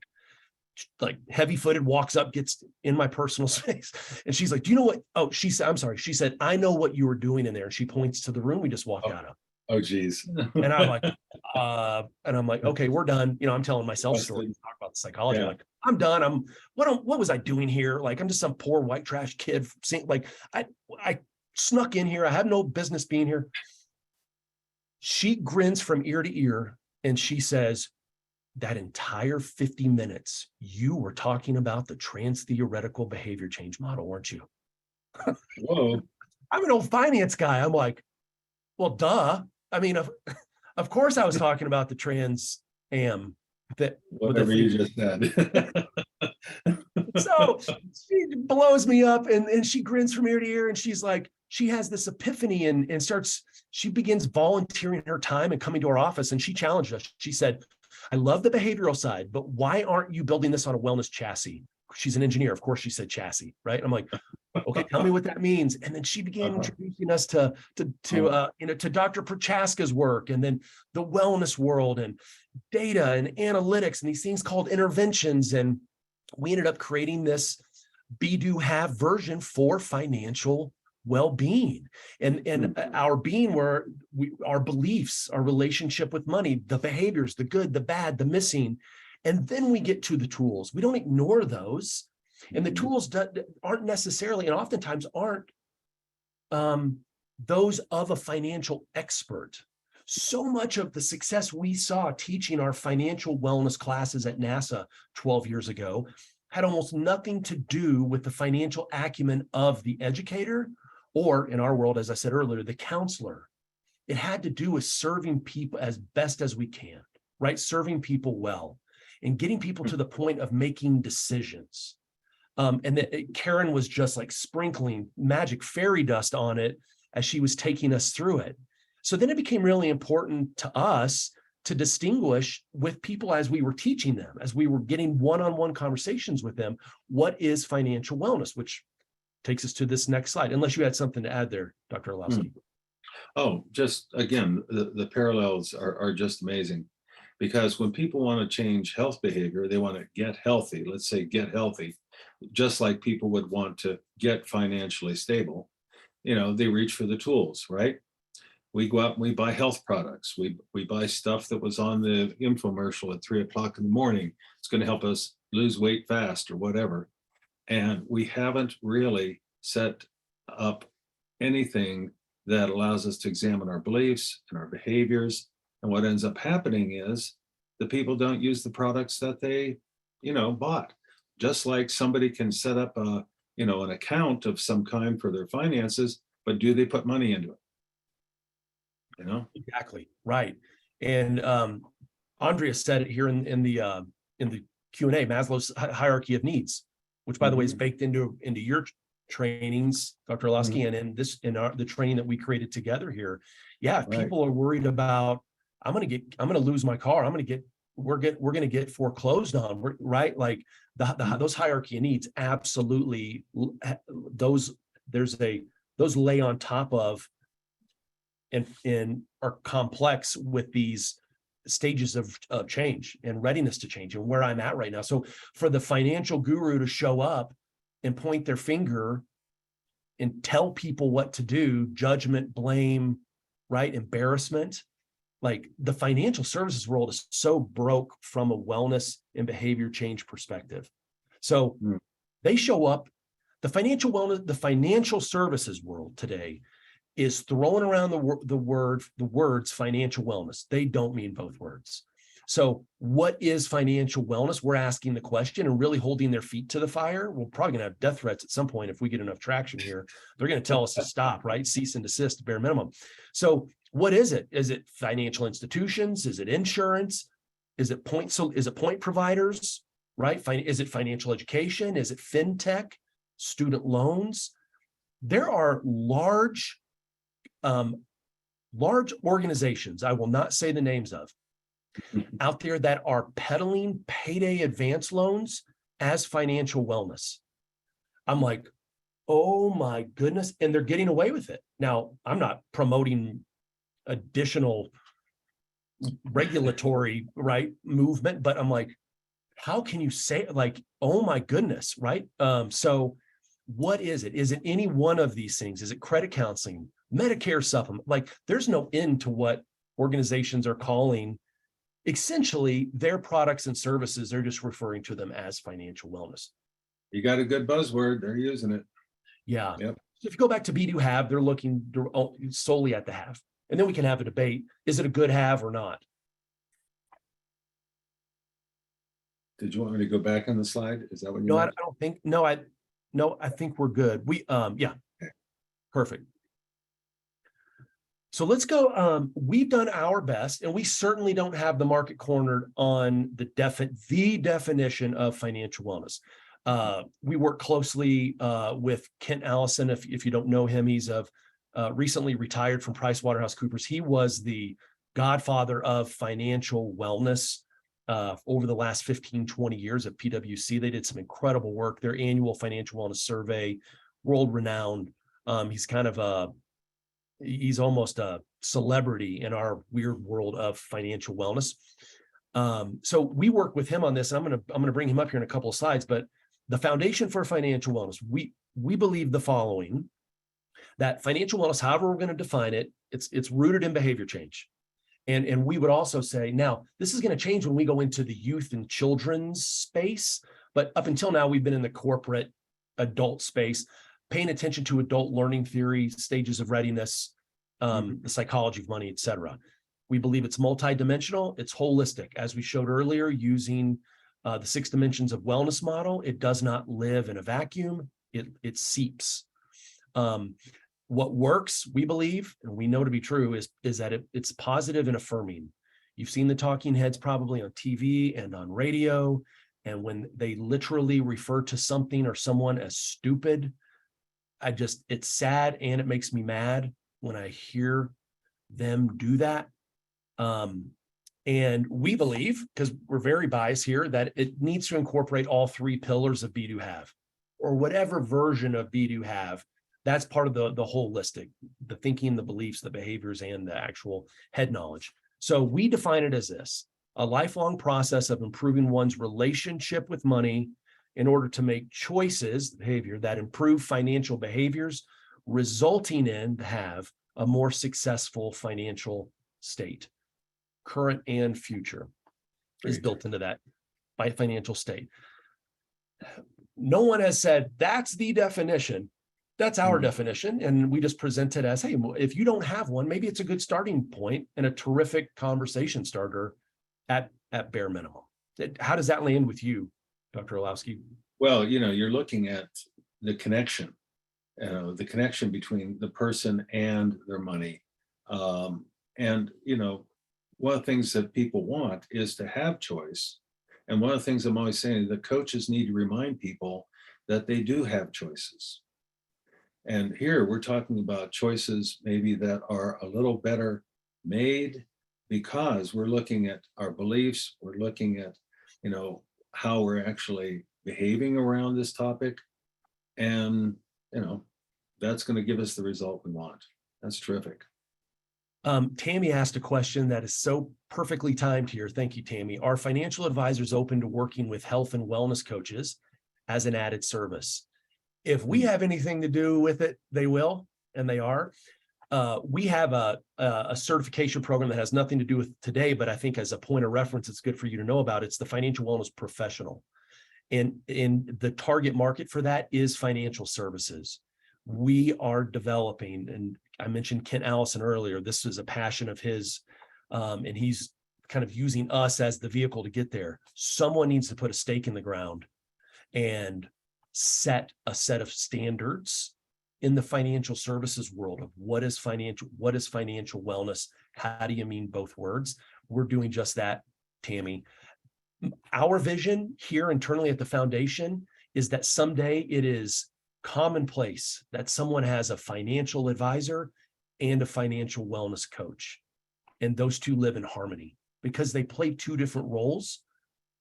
Like heavy-footed, walks up, gets in my personal space. And she's like, do you know what? Oh, she said, I'm sorry. She said, I know what you were doing in there. And she points to the room we just walked out of. Oh, geez. And I'm like, okay, we're done. You know, I'm telling myself stories, talk about the psychology. Yeah. Like, I'm done. What was I doing here? Like, I'm just some poor white trash kid. Like, I snuck in here. I have no business being here. She grins from ear to ear and she says, that entire 50 minutes, you were talking about the trans-theoretical behavior change model, weren't you? Whoa. I'm an old finance guy. I'm like, well, duh. I mean, of course I was talking about the trans-am. Whatever you just said. So she blows me up and she grins from ear to ear and she's like, she has this epiphany and she begins volunteering her time and coming to our office, and she challenged us. She said, I love the behavioral side, but why aren't you building this on a wellness chassis? She's an engineer. Of course she said chassis, right? I'm like, okay, tell me what that means. And then she began introducing us to Dr. Prochaska's work, and then the wellness world and data and analytics and these things called interventions. And we ended up creating this be, do, have version for financial well-being, and our being, where our beliefs, our relationship with money, the behaviors, the good, the bad, the missing. And then we get to the tools. We don't ignore those. And the tools aren't necessarily, and oftentimes aren't those of a financial expert. so much of the success we saw teaching our financial wellness classes at NASA 12 years ago had almost nothing to do with the financial acumen of the educator, or in our world, as I said earlier, the counselor. It had to do with serving people as best as we can, right? Serving people well and getting people to the point of making decisions. And Karen was just like sprinkling magic fairy dust on it as she was taking us through it. So then it became really important to us to distinguish with people as we were teaching them, as we were getting one-on-one conversations with them, what is financial wellness, which takes us to this next slide, unless you had something to add there, Dr. Orlowski. Oh, just again, the parallels are just amazing, because when people want to change health behavior, they want to get healthy. Let's say get healthy, just like people would want to get financially stable. You know, they reach for the tools, right? We go out and we buy health products. We buy stuff that was on the infomercial at 3 o'clock in the morning. It's going to help us lose weight fast or whatever. And we haven't really set up anything that allows us to examine our beliefs and our behaviors. And what ends up happening is the people don't use the products that they, bought. Just like somebody can set up an account of some kind for their finances, but do they put money into it? Exactly, right. And Andrea said it here in the Q&A, Maslow's hierarchy of needs, which by the way is baked into your trainings, Dr. Orlowski, and in the training that we created together here. Yeah, if people are worried about, I'm going to lose my car, we're going to get foreclosed on, right? Like those hierarchy of needs, absolutely, those lay on top of and are complex with these stages of change and readiness to change and where I'm at right now. So for the financial guru to show up and point their finger and tell people what to do, judgment, blame, right, embarrassment, like the financial services world is so broke from a wellness and behavior change perspective. So they show up, the financial wellness, the financial services world today is throwing around the words financial wellness. They don't mean both words. So what is financial wellness? We're asking the question and really holding their feet to the fire. We're probably gonna have death threats at some point if we get enough traction here. They're gonna tell us to stop, right? Cease and desist, bare minimum. So what is it? Is it financial institutions? Is it insurance? Is it point providers, right? Is it financial education? Is it fintech, student loans? There are large organizations, I will not say the names of, out there that are peddling payday advance loans as financial wellness. I'm like, oh my goodness. And they're getting away with it. Now, I'm not promoting additional regulatory, right, movement, but I'm like, how can you say, like, oh my goodness, right? So what is it? Is it any one of these things? Is it credit counseling, Medicare supplement? Like, there's no end to what organizations are calling essentially their products and services. They're just referring to them as financial wellness. You got a good buzzword, they're using it. Yeah. Yep. So if you go back to be do have, they're looking solely at the have. And then we can have a debate. Is it a good have or not? Did you want me to go back on the slide? Is that what you No, I meant? don't think, I think we're good. Yeah, perfect. So let's go. We've done our best, and we certainly don't have the market cornered on the definition of financial wellness. We work closely with Kent Allison. If you don't know him, he's recently retired from PricewaterhouseCoopers. He was the godfather of financial wellness over the last 15, 20 years at PwC. They did some incredible work. Their annual financial wellness survey, world renowned. He's almost a celebrity in our weird world of financial wellness. So we work with him on this. And I'm gonna bring him up here in a couple of slides, but the foundation for financial wellness, we believe the following, that financial wellness, however we're going to define it, it's rooted in behavior change. And we would also say, now, this is going to change when we go into the youth and children's space. But up until now, we've been in the corporate adult space, paying attention to adult learning theory, stages of readiness, the psychology of money, et cetera. We believe it's multidimensional, it's holistic. As we showed earlier, using the 6 dimensions of wellness model, it does not live in a vacuum, it seeps. What works, we believe, and we know to be true, is that it's positive and affirming. You've seen the talking heads probably on TV and on radio, and when they literally refer to something or someone as stupid, it's sad and it makes me mad when I hear them do that. And we believe, because we're very biased here, that it needs to incorporate all 3 pillars of Be-Do Have, or whatever version of Be-Do Have. That's part of the holistic, the thinking, the beliefs, the behaviors, and the actual head knowledge. So we define it as this: a lifelong process of improving one's relationship with money in order to make choices, behavior that improve financial behaviors, resulting in have a more successful financial state, current and future, is built into that by financial state. No one has said that's the definition. That's our definition. And we just present it as, hey, if you don't have one, maybe it's a good starting point and a terrific conversation starter at bare minimum. How does that land with you, Dr. Orlowski? Well, you're looking at the connection between the person and their money. And one of the things that people want is to have choice. And one of the things I'm always saying, the coaches need to remind people that they do have choices. And here we're talking about choices maybe that are a little better made, because we're looking at our beliefs, we're looking at, how we're actually behaving around this topic. And, that's going to give us the result we want. That's terrific. Tammy asked a question that is so perfectly timed here. Thank you, Tammy. Are financial advisors open to working with health and wellness coaches as an added service? If we have anything to do with it, they will, and they are. We have a certification program that has nothing to do with today, but I think as a point of reference, it's good for you to know about. It's the Financial Wellness Professional. And the target market for that is financial services. We are developing, and I mentioned Kent Allison earlier. This is a passion of his, and he's kind of using us as the vehicle to get there. Someone needs to put a stake in the ground and set a set of standards in the financial services world of what is financial wellness. How do you mean both words? We're doing just that, Tammy. Our vision here internally at the foundation is that someday it is commonplace that someone has a financial advisor and a financial wellness coach, and those two live in harmony because they play 2 different roles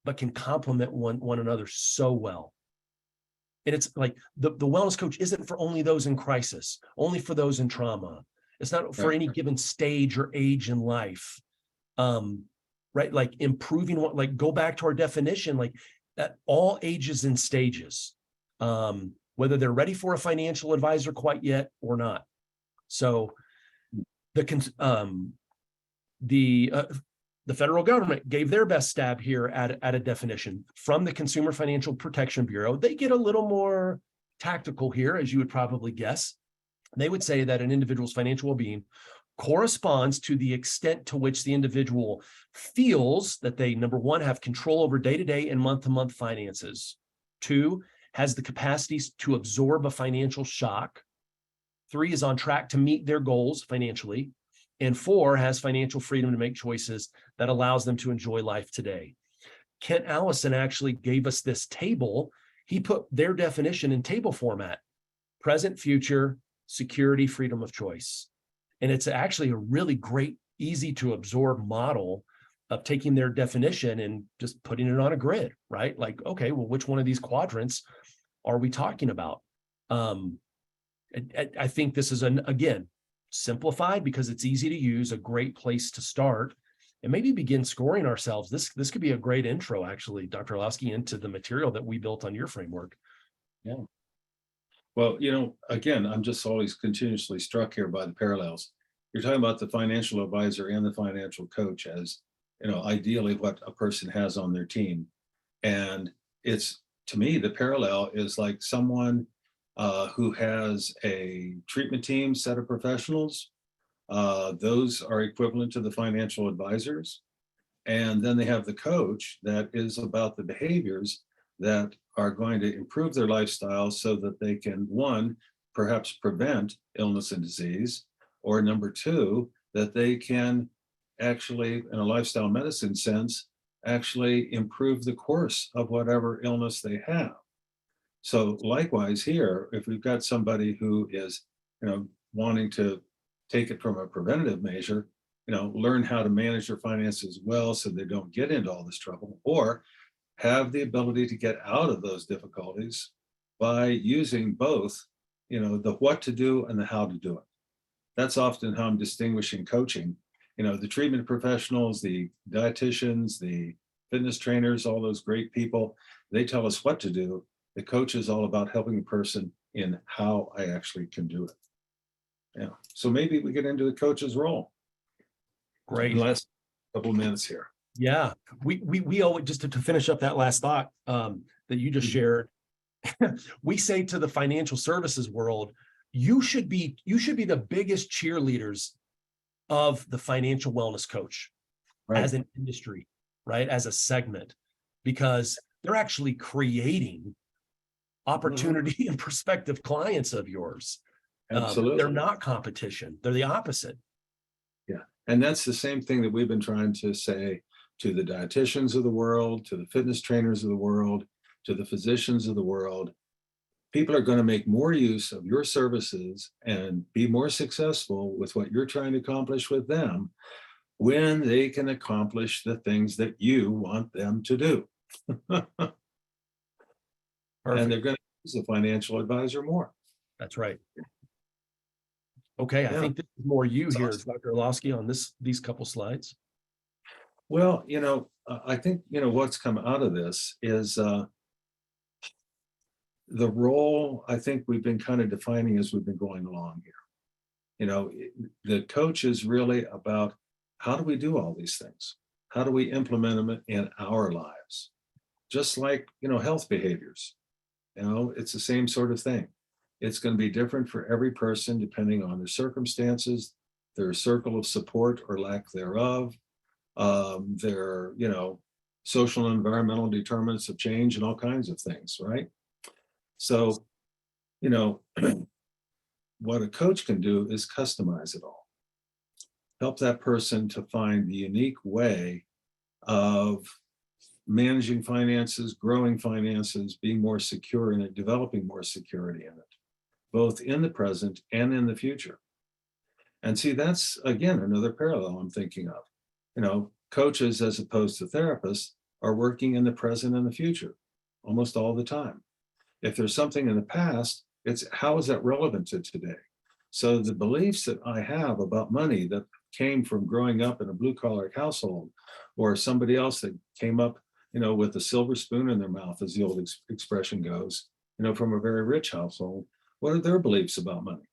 but can complement one another so well. And it's like the wellness coach isn't for only those in crisis, only for those in trauma. It's not for any given stage or age in life. Right? Like improving like go back to our definition, like at all ages and stages, whether they're ready for a financial advisor quite yet or not. So the federal government gave their best stab here at a definition from the Consumer Financial Protection Bureau. They get a little more tactical here, as you would probably guess. They would say that an individual's financial well-being corresponds to the extent to which the individual feels that they, number 1, have control over day-to-day and month-to-month finances. 2, has the capacities to absorb a financial shock. 3, is on track to meet their goals financially. And 4, has financial freedom to make choices that allows them to enjoy life today. Kent Allison actually gave us this table. He put their definition in table format: present, future, security, freedom of choice. And it's actually a really great, easy to absorb model of taking their definition and just putting it on a grid, right? Like, okay, well, which one of these quadrants are we talking about? I think this is, again, simplified because it's easy to use, a great place to start, and maybe begin scoring ourselves. This could be a great intro, actually, Dr. Orlowski, into the material that we built on your framework. Yeah. Well, again, I'm just always continuously struck here by the parallels. You're talking about the financial advisor and the financial coach as, ideally what a person has on their team. And it's, to me, the parallel is like someone who has a treatment team, set of professionals, Those are equivalent to the financial advisors. And then they have the coach that is about the behaviors that are going to improve their lifestyle so that they can, one, perhaps prevent illness and disease, or number two, that they can actually, in a lifestyle medicine sense, actually improve the course of whatever illness they have. So likewise here, if we've got somebody who is, wanting to take it from a preventative measure, learn how to manage their finances well so they don't get into all this trouble, or have the ability to get out of those difficulties by using both, the what to do and the how to do it. That's often how I'm distinguishing coaching. The treatment professionals, the dietitians, the fitness trainers, all those great people, they tell us what to do. The coach is all about helping the person in how I actually can do it. Yeah. So maybe we get into the coach's role. Great. Last couple of minutes here. Yeah, we owe it just to finish up that last thought that you just shared. We say to the financial services world, you should be the biggest cheerleaders of the financial wellness coach as an industry, right? As a segment, because they're actually creating opportunity and prospective clients of yours. Absolutely. They're not competition. They're the opposite. Yeah. And that's the same thing that we've been trying to say to the dietitians of the world, to the fitness trainers of the world, to the physicians of the world. People are going to make more use of your services and be more successful with what you're trying to accomplish with them when they can accomplish the things that you want them to do. And they're going to use a financial advisor more. That's right. Okay, I think this is more you here, Dr. Orlowski, on these couple slides. Well, I think, what's come out of this is the role I think we've been kind of defining as we've been going along here. The coach is really about how do we do all these things? How do we implement them in our lives? Just like, health behaviors, it's the same sort of thing. It's going to be different for every person depending on their circumstances, their circle of support or lack thereof, their, social and environmental determinants of change and all kinds of things, right? So, what a coach can do is customize it all. Help that person to find the unique way of managing finances, growing finances, being more secure in it, developing more security in it, both in the present and in the future. And see, that's, again, another parallel I'm thinking of. Coaches, as opposed to therapists, are working in the present and the future almost all the time. If there's something in the past, it's how is that relevant to today? So the beliefs that I have about money that came from growing up in a blue-collar household, or somebody else that came up, with a silver spoon in their mouth, as the old expression goes, from a very rich household, what are their beliefs about money?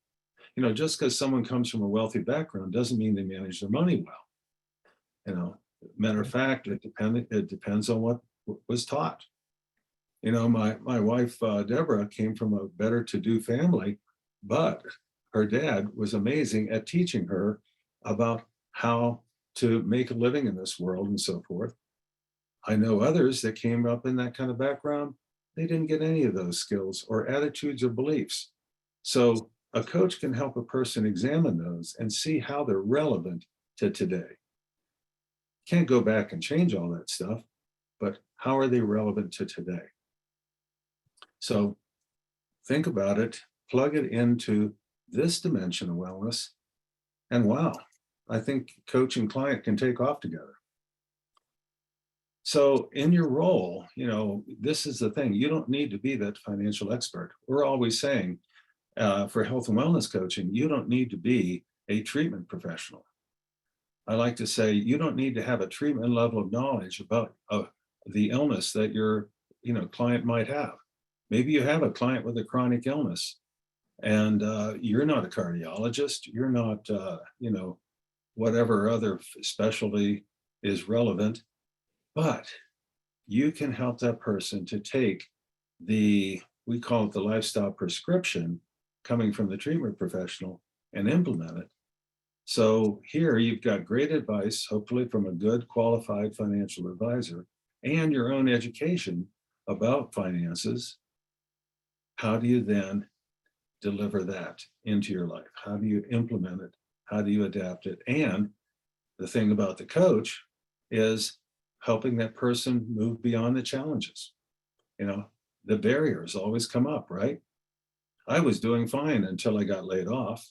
Just because someone comes from a wealthy background doesn't mean they manage their money well. Matter of fact, it depends on what was taught. My wife, Deborah, came from a better to-do family, but her dad was amazing at teaching her about how to make a living in this world and so forth. I know others that came up in that kind of background, they didn't get any of those skills or attitudes or beliefs. So a coach can help a person examine those and see how they're relevant to today. Can't go back and change all that stuff, but how are they relevant to today? So think about it, plug it into this dimension of wellness, and wow, I think coach and client can take off together. So in your role, this is the thing, you don't need to be that financial expert. We're always saying for health and wellness coaching, you don't need to be a treatment professional. I like to say you don't need to have a treatment level of knowledge about the illness that your client might have. Maybe you have a client with a chronic illness and you're not a cardiologist, you're not, whatever other specialty is relevant, but you can help that person to take we call it the lifestyle prescription coming from the treatment professional and implement it So here you've got great advice, hopefully from a good qualified financial advisor, and your own education about finances. How do you then deliver that into your life? How do you implement it? How do you adapt it? And the thing about the coach is helping that person move beyond the challenges. You know, the barriers always come up, right? I was doing fine until I got laid off,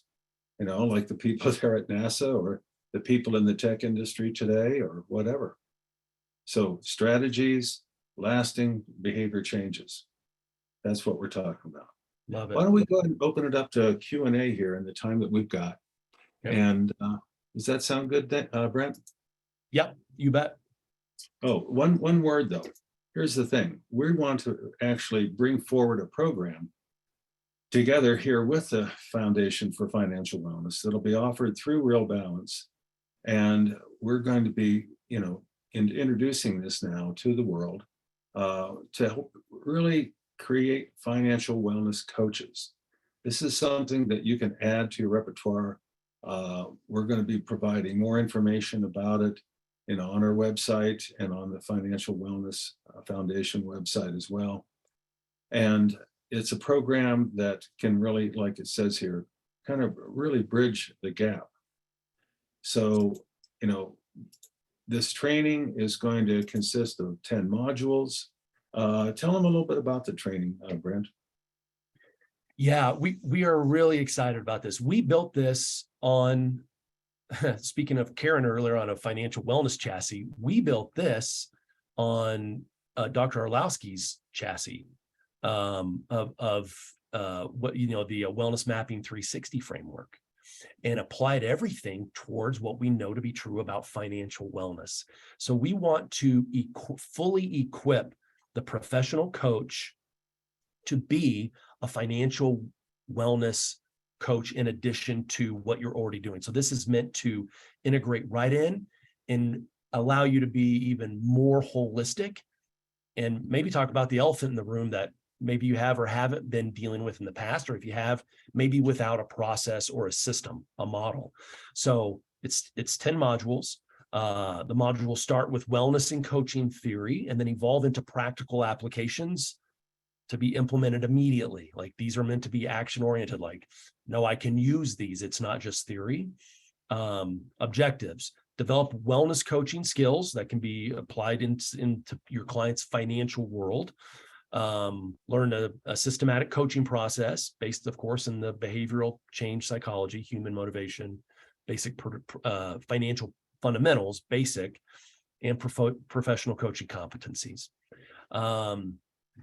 you know, like the people there at NASA or the people in the tech industry today or whatever. So strategies, lasting behavior changes. That's what we're talking about. Love Why it. don't we go ahead and open it up to Q&A here in the time that we've got? Okay. And does that sound good, Brent? Yep, you bet. Oh, one word though. Here's the thing. We want to actually bring forward a program together here with the Foundation for Financial Wellness that'll be offered through Real Balance. And we're going to be, you know, introducing this now to the world to help really create financial wellness coaches. This is something that you can add to your repertoire. We're going to be providing more information about it, you know, on our website and on the Financial Wellness Foundation website as well. And it's a program that can really, like it says here, kind of really bridge the gap. So, you know, this training is going to consist of 10 modules. Tell them a little bit about the training, Brent. Yeah, we are really excited about this. We built this on, speaking of Karen earlier, on a financial wellness chassis. We built this on Dr. Orlowski's chassis of what, you know, the Wellness Mapping 360 framework, and applied everything towards what we know to be true about financial wellness. So we want to fully equip the professional coach to be a financial wellness coach in addition to what you're already doing. So this is meant to integrate right in and allow you to be even more holistic, and maybe talk about the elephant in the room that maybe you have or haven't been dealing with in the past, or if you have, maybe without a process or a system, a model. So it's 10 modules. The modules start with wellness and coaching theory and then evolve into practical applications to be implemented immediately. Like, these are meant to be action oriented, like, no, I can use these. It's not just theory. Objectives: develop wellness coaching skills that can be applied into your client's financial world. Learn a systematic coaching process based, of course, in the behavioral change psychology, human motivation, basic financial fundamentals, basic, and professional coaching competencies.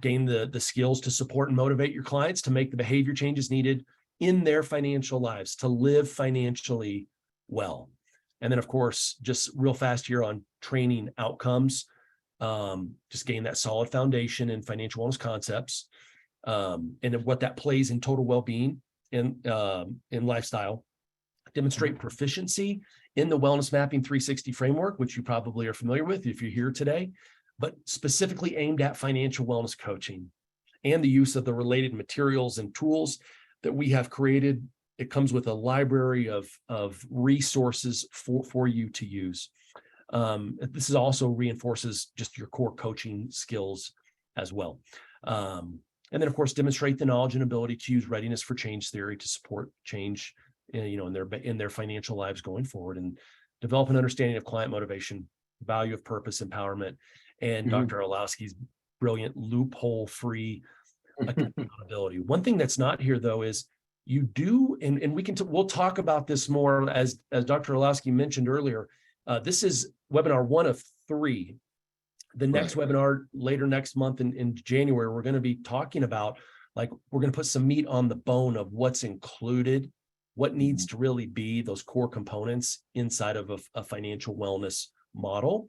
Gain the skills to support and motivate your clients to make the behavior changes needed in their financial lives to live financially well. And then, of course, just real fast here on training outcomes, just gain that solid foundation in financial wellness concepts, and what that plays in total well-being in lifestyle. Demonstrate proficiency in the Wellness Mapping 360 framework, which you probably are familiar with if you're here today, but specifically aimed at financial wellness coaching, and the use of the related materials and tools that we have created. It comes with a library of resources for you to use. This is also reinforces just your core coaching skills as well. And then, of course, demonstrate the knowledge and ability to use readiness for change theory to support change, you know, in their financial lives going forward, and develop an understanding of client motivation, value of purpose, empowerment, and Dr. Orlowski's brilliant loophole-free accountability. One thing that's not here, though, is you do, and we'll talk about this more as Dr. Orlowski mentioned earlier. This is webinar 1 of 3. The next webinar later next month in January, we're going to be talking about, like, we're going to put some meat on the bone of what's included, what needs to really be those core components inside of a financial wellness model.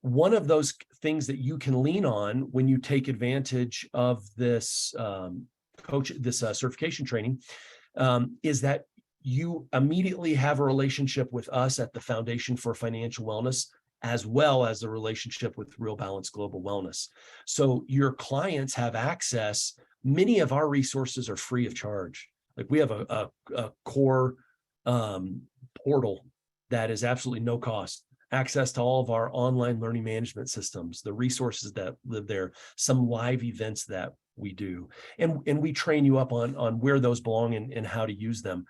One of those things that you can lean on when you take advantage of this certification training is that you immediately have a relationship with us at the Foundation for Financial Wellness, as well as the relationship with Real Balance Global Wellness. So your clients have access. Many of our resources are free of charge. Like, we have a core portal that is absolutely no cost, access to all of our online learning management systems, the resources that live there, some live events that we do, and we train you up on where those belong and how to use them.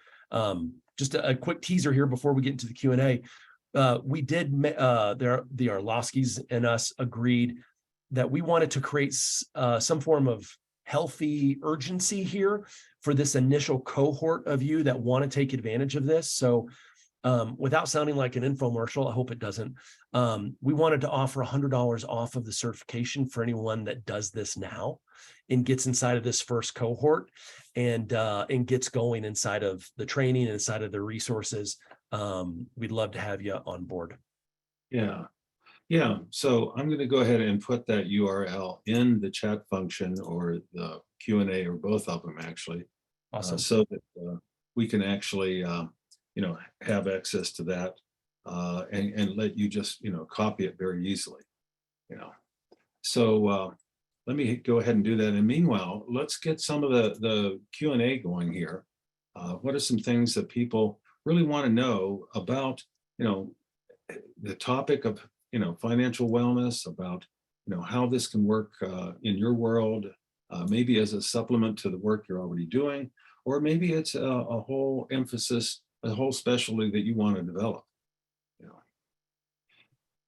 Just a quick teaser here before we get into the Q&A. We did, the Arlovskis and us agreed that we wanted to create some form of healthy urgency here for this initial cohort of you that want to take advantage of this. So without sounding like an infomercial, I hope it doesn't, we wanted to offer $100 off of the certification for anyone that does this now and gets inside of this first cohort and gets going inside of the training and inside of the resources. We'd love to have you on board. Yeah. Yeah. So I'm going to go ahead and put that URL in the chat function or the Q&A or both of them actually. Awesome. So that we can actually, have access to that and let you just, copy it very easily, So let me go ahead and do that. And meanwhile, let's get some of the Q&A going here. What are some things that people really want to know about, the topic of, financial wellness, about, how this can work in your world, maybe as a supplement to the work you're already doing, or maybe it's a whole emphasis, a whole specialty that you want to develop.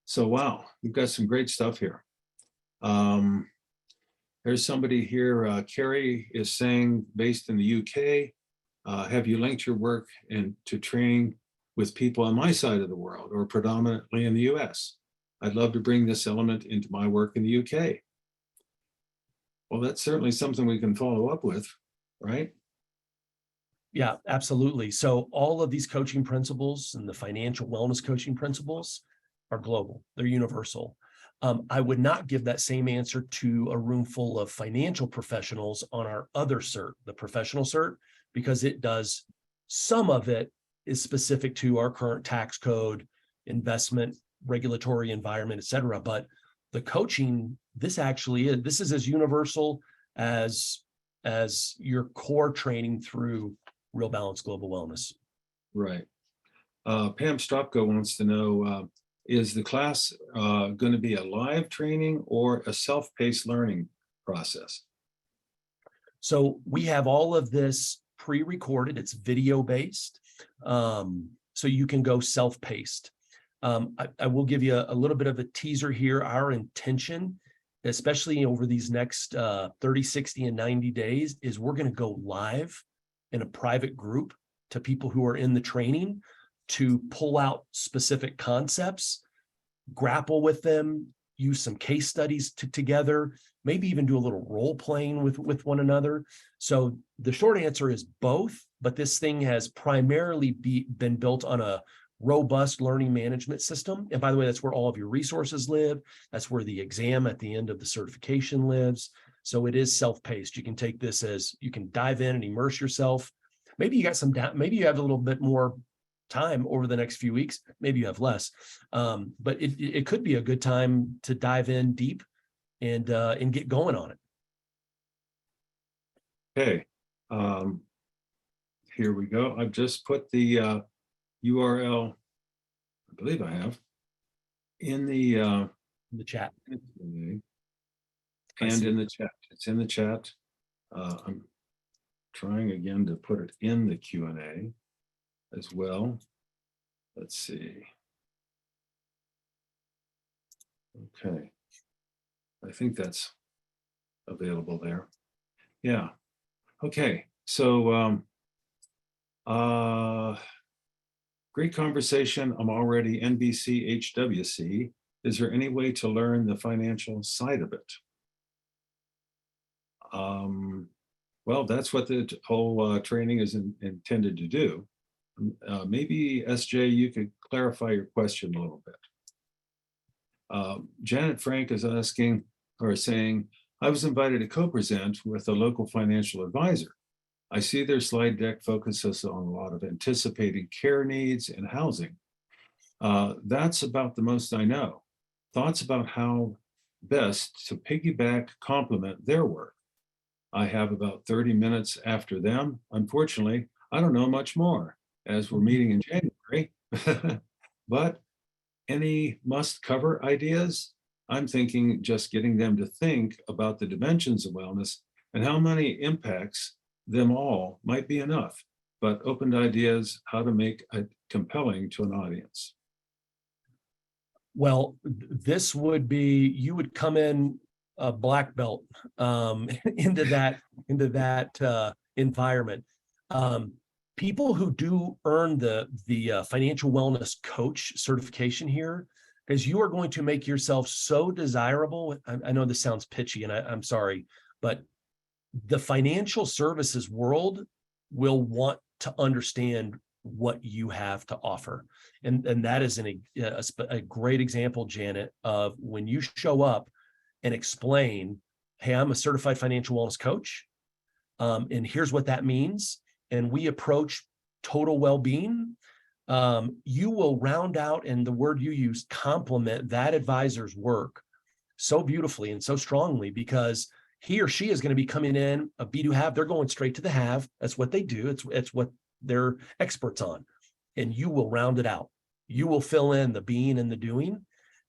So, wow, we've got some great stuff here. There's somebody here, Carrie is saying, based in the UK, have you linked your work into training with people on my side of the world or predominantly in the US? I'd love to bring this element into my work in the UK. Well, that's certainly something we can follow up with, right? Yeah, absolutely. So all of these coaching principles and the financial wellness coaching principles are global. They're universal. I would not give that same answer to a room full of financial professionals on our other cert, the professional cert, because it does, some of it is specific to our current tax code, investment, regulatory environment, et cetera. But the coaching, this is as universal as your core training through Real Balance Global Wellness. Right. Pam Stropko wants to know, is the class going to be a live training or a self-paced learning process? So we have all of this pre-recorded. It's video-based. So you can go self-paced. I will give you a little bit of a teaser here. Our intention, especially over these next 30, 60, and 90 days, is we're going to go live in a private group to people who are in the training to pull out specific concepts, grapple with them, use some case studies together, maybe even do a little role playing with one another. So the short answer is both, but this thing has primarily been built on a robust learning management system. And by the way, that's where all of your resources live. That's where the exam at the end of the certification lives. So it is self-paced. You can take this as, you can dive in and immerse yourself. Maybe you got maybe you have a little bit more time over the next few weeks. Maybe you have less, but it could be a good time to dive in deep and get going on it. Okay, here we go. I've just put the URL, I believe I have, in the chat. and in the chat. It's in the chat. I'm trying again to put it in the Q&A as well. Let's see. Okay. I think that's available there. Yeah. Okay. So great conversation. I'm already NBC HWC. Is there any way to learn the financial side of it? Well, that's what the whole training is intended to do. Maybe SJ, you could clarify your question a little bit. Janet Frank is asking or saying, I was invited to co-present with a local financial advisor. I see their slide deck focuses on a lot of anticipated care needs and housing. That's about the most I know. Thoughts about how best to piggyback complement their work. I have about 30 minutes after them. Unfortunately, I don't know much more. as we're meeting in January. But any must cover ideas? I'm thinking just getting them to think about the dimensions of wellness and how many impacts them all might be enough, but open to ideas how to make it compelling to an audience. Well, this would be, you would come in a black belt into that environment. People who do earn the financial wellness coach certification here, because you are going to make yourself so desirable. I know this sounds pitchy, and I'm sorry, but the financial services world will want to understand what you have to offer. And that is a great example, Janet, of when you show up and explain, hey, I'm a certified financial wellness coach, and here's what that means. And we approach total well-being. You will round out, and the word you use, complement that advisor's work so beautifully and so strongly, because he or she is going to be coming in a be to have. They're going straight to the have. That's what they do. It's what they're experts on. And you will round it out. You will fill in the being and the doing,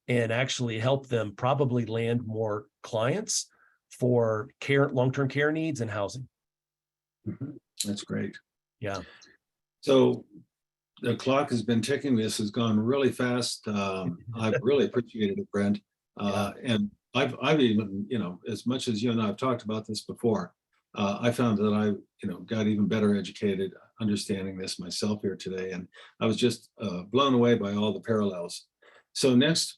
and actually help them probably land more clients for care, long-term care needs and housing. That's great. Yeah. So the clock has been ticking. This has gone really fast. I've really appreciated it, Brent. And I've even, as much as you and I have talked about this before, I found that I, got even better educated understanding this myself here today. And I was just blown away by all the parallels. So next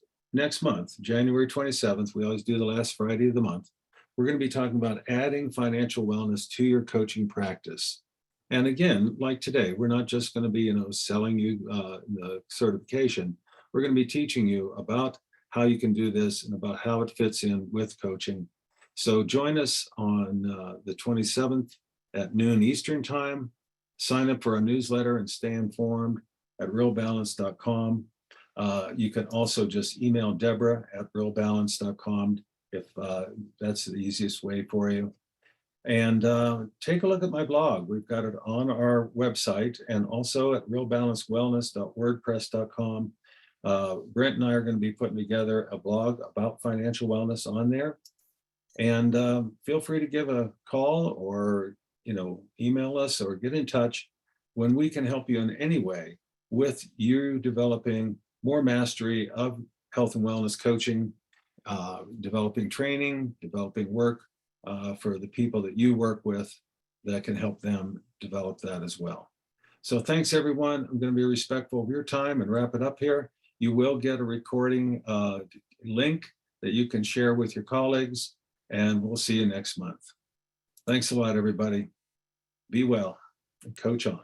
month, January 27th, we always do the last Friday of the month. We're going to be talking about adding financial wellness to your coaching practice. And again, like today, we're not just going to be, selling you the certification. We're going to be teaching you about how you can do this and about how it fits in with coaching. So join us on the 27th at noon Eastern time. Sign up for our newsletter and stay informed at realbalance.com. You can also just email Deborah at realbalance.com if that's the easiest way for you. And take a look at my blog. We've got it on our website and also at realbalancewellness.wordpress.com. Brent and I are going to be putting together a blog about financial wellness on there. And feel free to give a call or, email us or get in touch when we can help you in any way with you developing more mastery of health and wellness coaching, developing training, developing work for the people that you work with that can help them develop that as well. So thanks, everyone. I'm going to be respectful of your time and wrap it up here. You will get a recording link that you can share with your colleagues, and we'll see you next month. Thanks a lot, everybody. Be well and coach on.